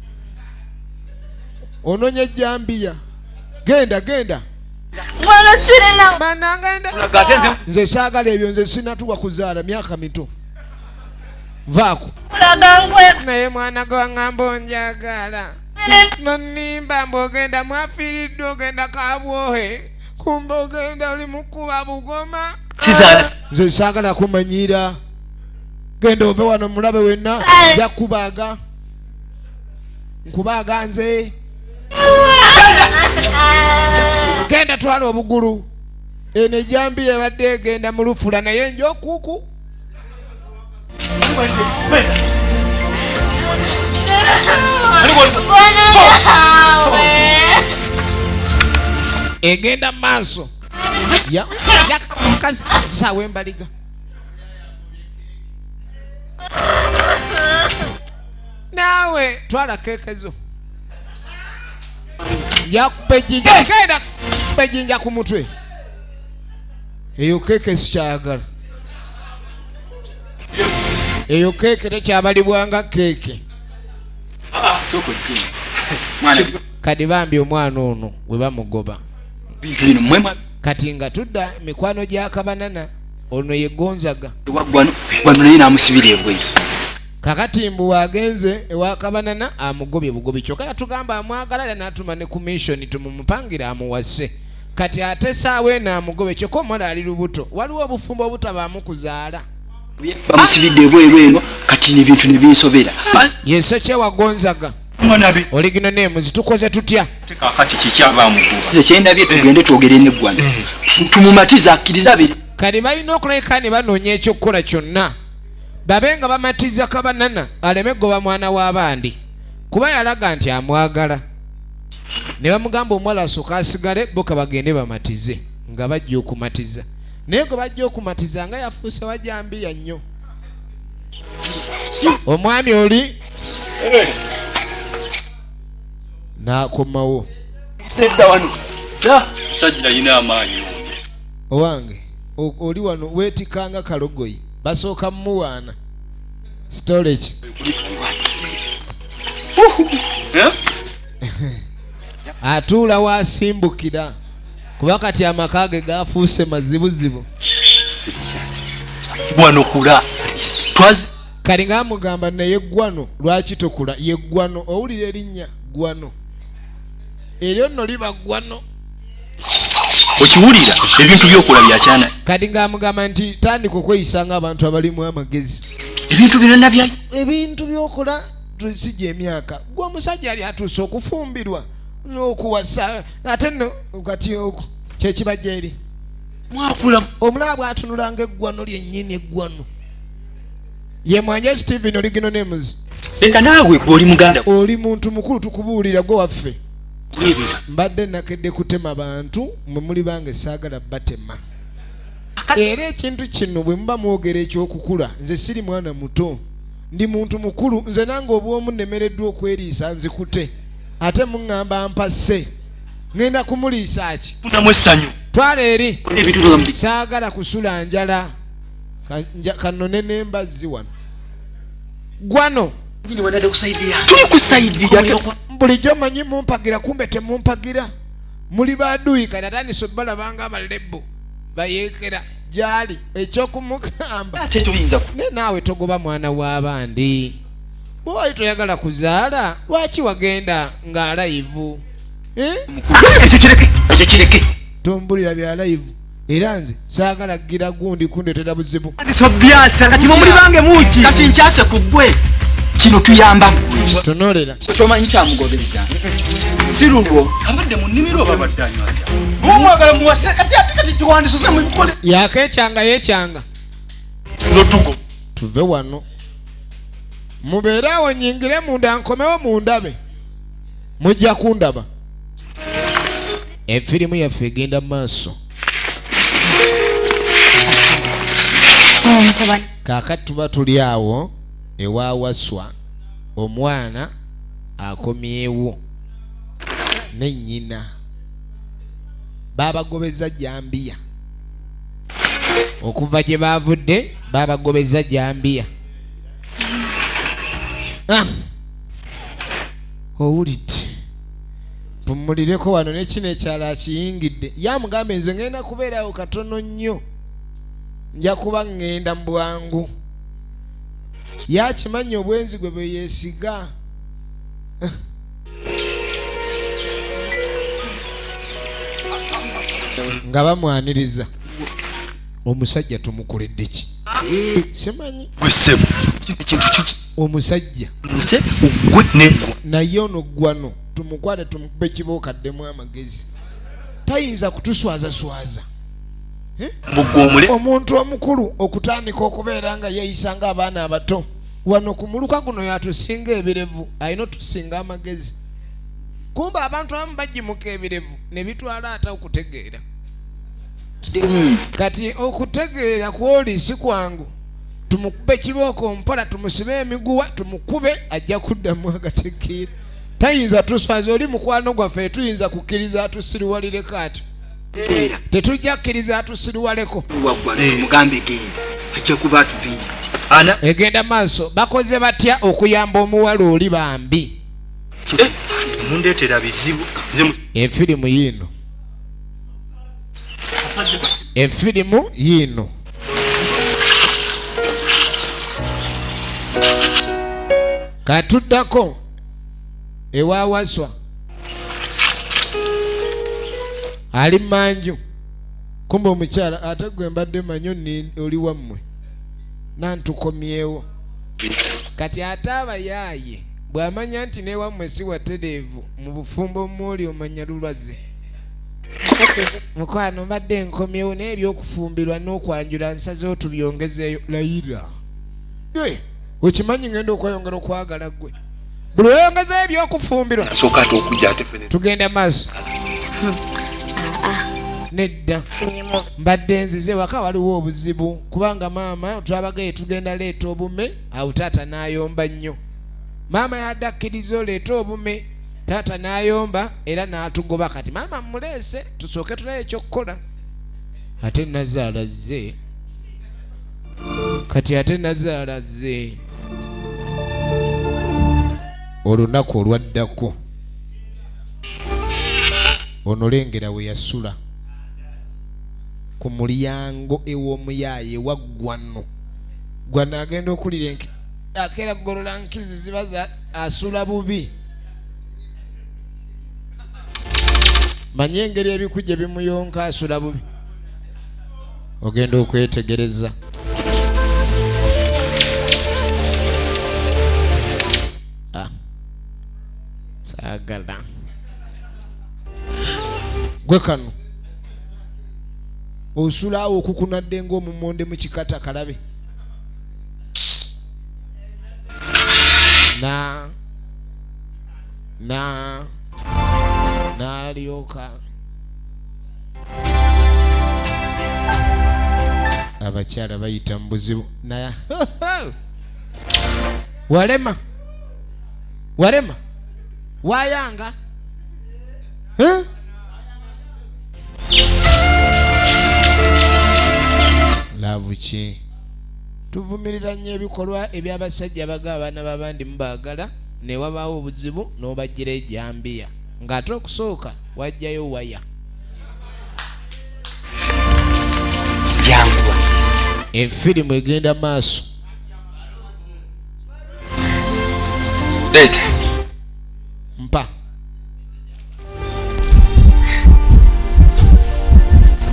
[SPEAKER 1] ononye ejjambiya genda
[SPEAKER 5] gwano sirina
[SPEAKER 1] banangenda nze saagala ebyo nze sinatuwa kuzaala myaka mito vaako naye mwana gwe waŋŋamba onjagala nonimba mbogenda mwafiiriddwe ogenda kabwohe kumba ogenda oli mukuba bugoma nze saagala kumanyira genda ove wano mulabe wenna jakubaaga nkubaaga nze genda twala obugulu eno ejambi yabadde egenda mu lufula naye njokuku egenda maaso saawa embaliga naawe twala kekezo yakupejinja genda kupejinja ku mutwe eyo keke sikyayagala eyo keke tekyabalibwanga keke kadi bambi omwana ono we bamugoba kati nga tudda mikwano gyakabanana ono ye Gonzaga
[SPEAKER 2] wano naye namusibira ebweru
[SPEAKER 1] kakati mbu wagenze ewakabanana amugobye bugobi kyokka yatugamba amwagala era n'atuma ne commission tumumupangira amuwase kati ate saawe n'amugobe kyokka omwana ali lubuto waliwo obufumbo obutabaamu kuzaala
[SPEAKER 2] bamusibidde ebweru eno kati n'ebintu ne binsobera
[SPEAKER 1] yeso kyewa Gonzaga oligino nemu zitukoze tutya
[SPEAKER 2] kakati kikyabaamukuba ze kyendabye tugende twogere n'eggwanga tumumatiza akkiriza biri
[SPEAKER 1] kati balina okuleka ne banoonya ekyokukola kyonna babe nga bamatiza kabanana aleme goba mwana w'abandi kuba yalaga nti amwagala ne bamugamba omuwala asooka asigale boka bagende bamatize nga bajja okumatiza naye gwe bajja okumatiza nga yafuuse wajambiya nnyo omwami oli n'akomawo
[SPEAKER 7] sajja yina amaanyi
[SPEAKER 1] owange oli wano weetikanga kalogoyi basooka mumuwaana storage Atula wasimbukira kuba kati amakage gafuuse mazibuzibu
[SPEAKER 6] gwano kula twazi
[SPEAKER 1] kali ng'amugamba naye gwano lwaki tokula ye gwano owulira erinnya gwano eryo nno liba gwano
[SPEAKER 6] okiwulira ebintu byokola byakyana
[SPEAKER 1] kati ng'amugamba nti tandika okweyisa ng'abantu abalimu amagezi
[SPEAKER 6] ebintu byonna bya
[SPEAKER 1] ebintu byokola tusijja emyaka gwe omusajja ali atuuse okufumbirwa n'okuwasa ate nno kati oku kyekibajja eri
[SPEAKER 6] mwakula
[SPEAKER 1] omulaba bw'atunulanga eggwano lyennyini eggwano ye mwanje Stephen Oligino Names
[SPEAKER 6] leka naawe gw'oli muganda
[SPEAKER 1] oli muntu mukulu tukubuulira gwe waffe mbadde nakedde kutema bantu mwe muli bange saagala batema era ekintu kino bwe muba mwogera ekyokukula nze siri mwana muto ndi muntu mukulu nze nange obwomu nemereddwa okweriisa nzikute ate muŋŋamba mpasse ŋŋenda kumuliisa ki
[SPEAKER 6] funamu essanyu
[SPEAKER 1] twala eri
[SPEAKER 6] ebintu
[SPEAKER 1] saagala kusula njala kanone n'embazzi wano gwano
[SPEAKER 6] tuli kusaidia
[SPEAKER 1] bulijjo manyi mumpagira kumbe temumpagira muli baduyi kati atandise balabanga abalebbo bayeekera gyali ekyokumugamba
[SPEAKER 6] ate tuyinza
[SPEAKER 1] ne naawe togoba mwana w'abandi bw'oli toyagala kuzaala lwaki wagenda ng'alayivu
[SPEAKER 6] ekyo
[SPEAKER 1] tombulira bya layivu era nze saagala gira gundi kundetera buzibu
[SPEAKER 6] byasa kati muli bange muki kati nkyase ku ggwe kino tuyamba ggwe
[SPEAKER 1] tonolera
[SPEAKER 6] tomanyi kyamugobereza si lulwo abadde mu nnimiro oba badde anywanja mumwagala muwase kati ate kati kiwandiso mu bikole
[SPEAKER 1] yakeekyanga yeekyanga
[SPEAKER 6] lotugo
[SPEAKER 1] tuve wano mubeere awo nyingire munda nkomewo mundabe mujja kundaba efirimu yaffe egenda mu maaso kaakati tuba tuli awo ewawaswa omwana akomyeewo ne nnyina babagobeza jambiya okuva gye bavudde babagobeza jambiya owulidde pumulireko wano nekino ekyala akiyingidde yamugambe nze ngenda kubeerawo katono nnyo nja kuba ŋŋenda mu bwangu yakimanya obwenzi gwe bwe yeesiga nga bamwaniriza omusajja tumukoledde ki simanyi
[SPEAKER 6] gwesebo ekintu kiki
[SPEAKER 1] omusajja
[SPEAKER 6] nze ogwe negwa
[SPEAKER 1] naye ono gwano tumukwate tumukube kibokaddemu amagezi tayinza kutuswazaswaza
[SPEAKER 6] mugomule
[SPEAKER 1] omuntu omukulu okutandika okubeera nga yeeyisa nga abaana abato wano ku muluka guno yatusinga ebirevu alina otusinga amagezi kumbe abantu abamu bagimuka ebirevu ne bitwala ate okutegeera kati okutegeera kwoli si kwangu tumukube kibooko mpola tumusibe emiguwa tumukube ajja kuddamu agategeera tayinza tuswaza oli mukwano gwaffe tuyinza kukkiriza atusiriwalireko atyo tetujja kkiriza atusiriwaleko
[SPEAKER 6] mugambe genda ajja kuba atuvindi
[SPEAKER 1] egenda maaso bakoze batya okuyamba omuwala oli bambi
[SPEAKER 6] mundeetera bizibu
[SPEAKER 1] efirimu yiino efirimu yiino katuddako ewawaswa ali manju kumbe omukyala ate gwe mbadde manyo oli wammwe nantukomyeewo kati ate abayaaye bw'amanya nti newammwe si watereevu mu bufumbo mwoli omanya lulwaze mukwano mbadde nkomyewo naye ebyokufumbirwa n'okwanjula nsazeewo tubyongezeeyo layira okimanyi ngenda okweyongera okwagala gwe buli weyongezeeyo ebyokufumbirwa tugenda maaso nedda mbadde nzize waka waliwo obuzibu kubanga maama twabagaye tugenda leeta obume awo taata n'ayomba nnyo maama yadde akkiriza oleeta obume taata n'ayomba era n'atugoba kati maama muleese tusooke tulabe ekyokukola ate nazaala zze kati ate nazaala zze olunaku olwaddako onolengera we yasula ku mulyango ew'omuyaaye waggwano gwano agenda okulira akeera golola nkizi ziba asula bubi manyi engeri ebikujja bimuyonka asula bubi ogenda okwetegereza saagala gwe kano osula awo okukunadde ng'omumonde mu kikata kalabe n'alyoka abakyala bayita mu buzibu naye walema wayanga laavu ki tuvumirira nnyo ebikolwa eby'abasajja abaga abaana b'abandi mubagala ne wabaawo obuzibu n'obajjira ejambiya ng'ate okusooka wajjayo waya
[SPEAKER 2] jangwa
[SPEAKER 1] enfirimu egenda maaso
[SPEAKER 2] leta
[SPEAKER 1] mpa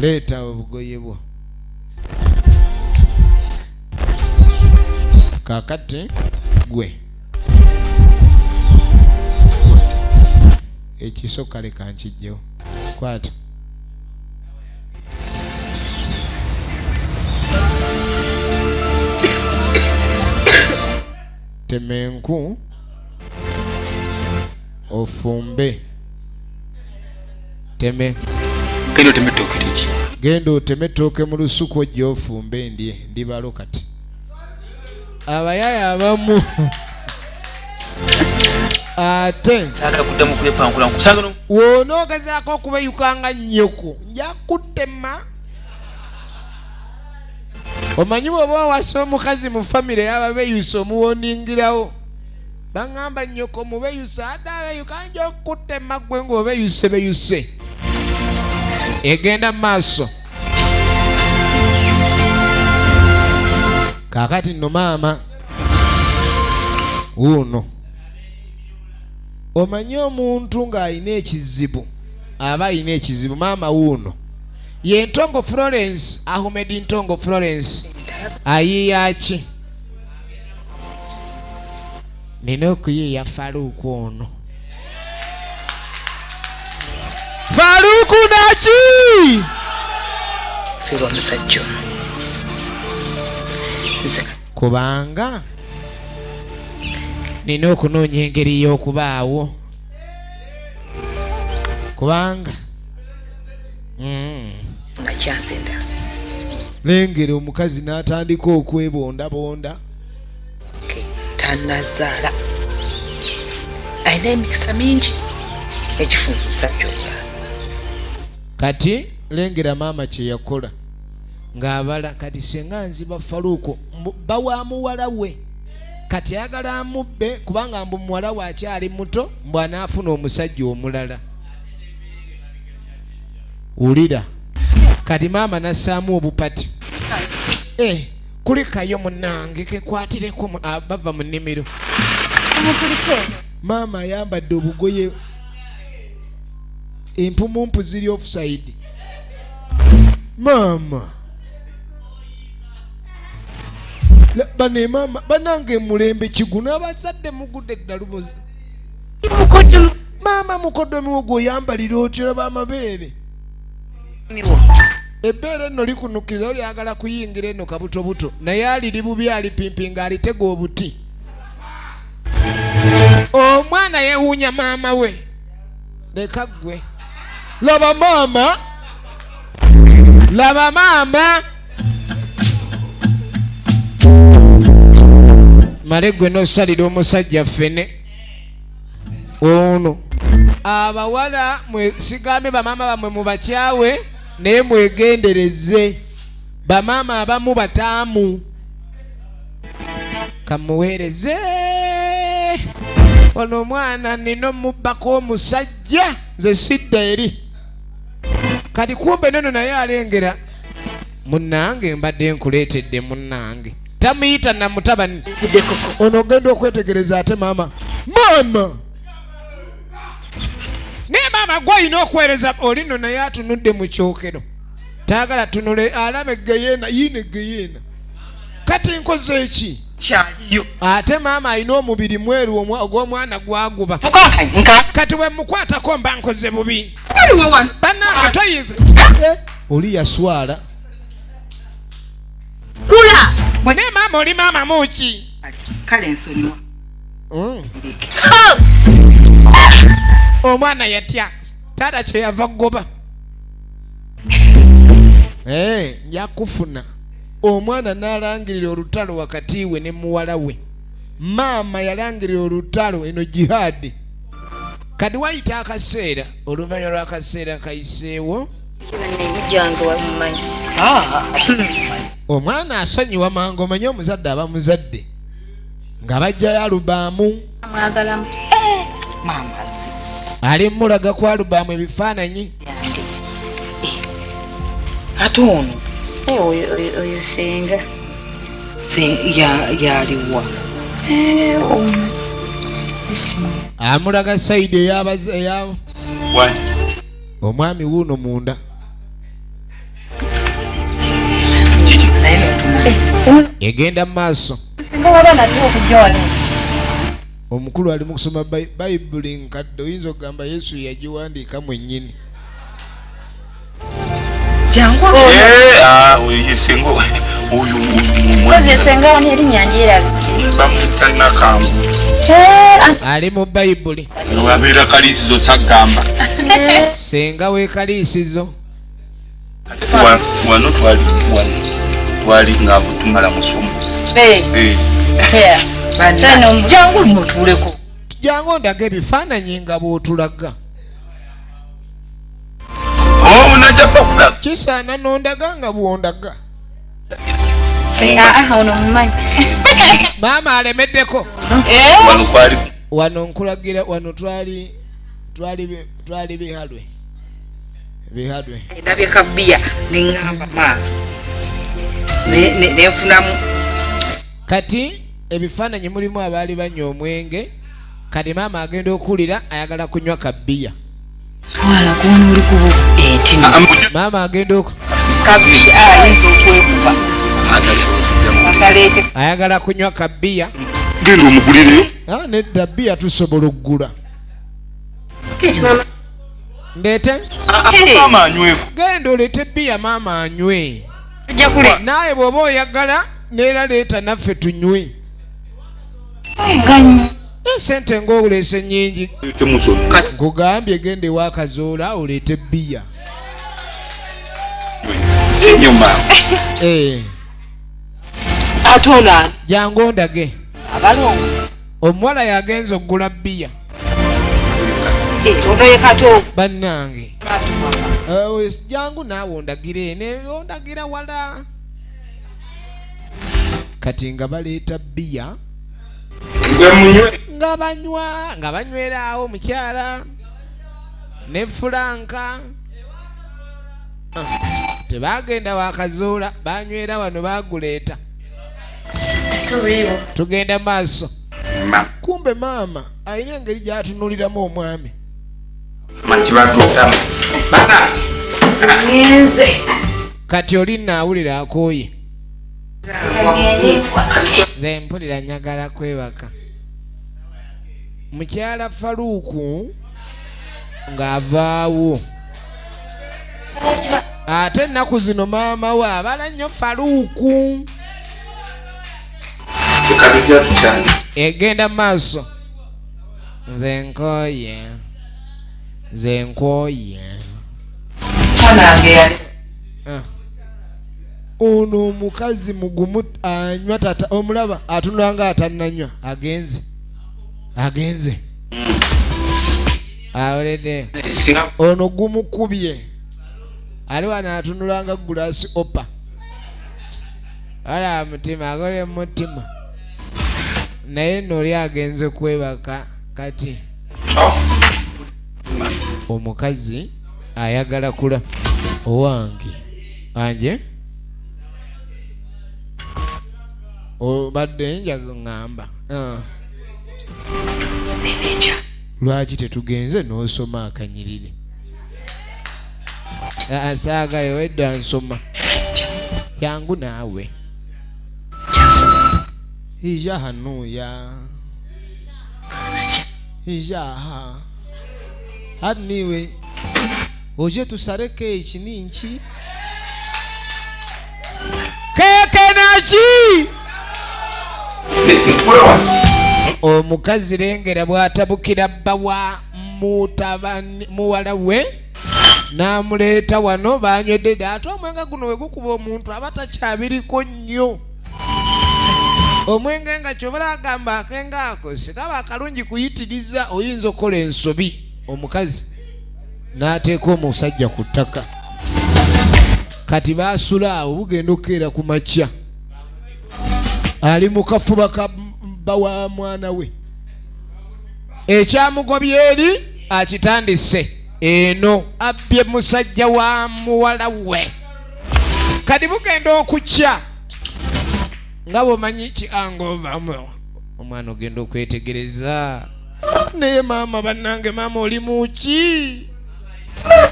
[SPEAKER 1] leeta obugoye bwo kakati gwe ekiso kale kankijjewo kwata temenku ofumbe teme genda oteme ettooke mu lusuku ojja ofumbe ndye ndibalo kati abayaya abamu ate wonoogezaako okubeyukanga nnyoko nja kuttema omanyi bw'oba owasa omukazi mu famire y'ababeyusa omuwoningirawo baŋŋamba nnyoko mubeyusa adde abeyuka nja okuttema gwe ng'obeyuse beyuse egenda maaso kakati nno maama wuuno omanyi omuntu ng'alina ekizibu aba alina ekizibu maama wuuno ye Ntongo Florence Ahmed Ntongo Florence ayiyaaki nina okuyiiya Faruku ono Faruku naki
[SPEAKER 2] fero omusajja
[SPEAKER 1] kubanga nina okunoonya engeri y'okubaawo kubanga
[SPEAKER 2] nakyasenda
[SPEAKER 1] lengera omukazi n'atandika okwebondabonda
[SPEAKER 2] tanazaala alina emikisa mingi ekifunga omusajja omulala
[SPEAKER 1] kati lengera maama kye yakola ng'abala kati senga nziba Faruku bawa muwala we kati ayagala amubbe kubanga mbu muwala we akyali muto mbw anaafuna omusajja omulala wulira kati maama nassaamu obupati kulikayo munange kekwatireko bava mu nnimiro maama ayambadde obugoye empumumpu ziri offside maama bane maama banange mulembe kiguna abazadde mugudde eddalumuzi maama mukoddomi wogo oyambalira otyo b'amabeere ebbeere nno likunukiza olyagala kuyingira eno kabutobuto naye aliri bubi alipimpi ng'alitega obuti omwana yeewuunya maama we leka ggwe laba maama male gwe n'osalira omusajja ffene ono abawala mwesigambe bamaama bamwe mubakyawe naye mwegendereze bamaama abamu bataamu kamuweereze ono mwana nino mubbako omusajja nze sidda eri kati kumbe nono naye alengera munnange mbadde nkuleetedde munnange tamuyita namutabani ono ogenda okwetegereza ate mama naye maama gwalina okuweereza olino naye atunudde mu kyokero taagala tunule alaba egeyeena yiina egeyeena kati nkoze eki
[SPEAKER 3] kyaliyo
[SPEAKER 1] ate maama alina omubiri mweru ogw'omwana gwaguba kati bwe mukwatako mba nkoze bubi bannange toyinza oli yaswala
[SPEAKER 3] kula
[SPEAKER 1] naye maama oli maama muki
[SPEAKER 3] kale ensonyiwa
[SPEAKER 1] omwana yatya taata kyeyava goba njakufuna omwana n'alangirira olutalo wakati we ne muwala we maama yalangirira olutalo eno jihadi kati wayita akaseera oluvannyuma lw'akaseera kayiseewo omwana asonyiwa mangu omanye omuzadde aba muzadde nga bajjayo alubaamu ali mulaga ku alubaamu ebifaananyi
[SPEAKER 3] ate ono
[SPEAKER 5] oyo senga
[SPEAKER 3] yaliwa
[SPEAKER 1] amulaga sayidi ey'abazeeyaabo omwami wuuno munda egenda mu maaso omukulu ali mu kusoma bayibuli nkadde oyinza okugamba yesu yagiwandiika mwennyini ali mu bayibuli
[SPEAKER 7] wabeera kaliisizo kyagamba
[SPEAKER 1] senga weekaliisizo
[SPEAKER 7] wano twali nga tumala musomo
[SPEAKER 3] jangu mutuuleko
[SPEAKER 1] jangu ondaga ebifaananyi nga bw'otulaga
[SPEAKER 7] najapakulaga
[SPEAKER 1] kisaana n'ondaga nga bw'ondaga
[SPEAKER 5] ono mumanyi
[SPEAKER 1] maama alemeddeko wano nkulagira wano twali bihalwe
[SPEAKER 3] ndabye kabbiya neŋŋamba maama nenfunamu
[SPEAKER 1] kati ebifaananyi mulimu abaali banywa omwenge kati maama agenda okuwulira ayagala kunywa kabbiya
[SPEAKER 3] swala kuona oli kubo
[SPEAKER 1] maama agenda
[SPEAKER 3] kabbiya ayinza okwekuba
[SPEAKER 1] ayagala kunywa kabbiya
[SPEAKER 7] genda omugulire
[SPEAKER 1] nedda bbiya tusobola okugula ndeete
[SPEAKER 7] maama anyweko
[SPEAKER 1] genda oleete bbiya maama anywe naawe bw'oba oyagala neera leeta naffe tunywe esente ng'obuleese nnyingi nkugambye genda ewa kazoola oleete bbiya
[SPEAKER 3] atona
[SPEAKER 1] jangu ondage
[SPEAKER 3] abalongo
[SPEAKER 1] omuwala yagenza okugula bbiya
[SPEAKER 3] ono ye kato
[SPEAKER 1] bannange jangu naawe ondagire ondagira wala kati nga baleeta bbiya nga banywera awo mukyala ne fulanka tebagenda wakazoola banywera wano baguleeta tugenda maaso kumbe maama alina engeri gyatunuliramu omwami kati oli naawulira akooye nze mpulira nyagala kwebaka mukyala Faluuku ng'avaawo ate ennaku zino maama we abala nnyo Faluuku egenda mu maaso nze nkooye ono omukazi mugumu anywa tata omulaba atunula nga atannanywa agenze awulidde ono gumukubye ali wano atunula nga gulaasi opa wala mutima agole mutima naye nno oli agenze kwebaka kati omukazi ayagala kula owange anje obadde njaga ngamba lwaki tetugenze n'osoma akanyirire saagale wedda nsoma yangu naawe ijaha nuya ijaha haniwe oje tusare keeki ninki keke naki omukazi lengera bwatabukira bbawa muwala we n'amuleeta wano banywedde dda ate omwenge guno we gukuba omuntu aba takyabiriko nnyo omwenge nga kyobala agamba akenge ako sikaba akalungi kuyitiriza oyinza okukola ensobi omukazi n'ateeka omusajja ku ttaka kati baasula awo bugenda okukeera ku makya ali mu kafuba ka bbawa mwana we ekyamugobye eri akitandise eno abbye musajja wa muwala we kati bugenda okukya nga bwomanyi kiangova omwana ogenda okwetegereza naye maama bannange maama oli muki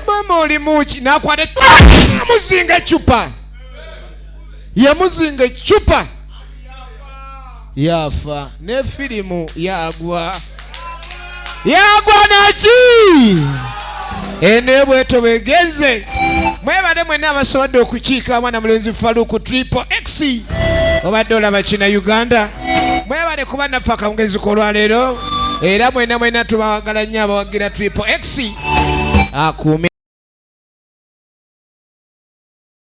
[SPEAKER 1] maama oli muki nakwata yamuzinga ecupa yamuzinga ecupa yafa ne firimu yagwa naki ene bweto begenze mwebade mwena abasobodde okukiika amwana mulenzi Faluku Triple X obadde olaba kina Uganda mwebade kuba naffe akawungezi kolwaleero era mwena tubawagala nnyo abawagira Triple X akuume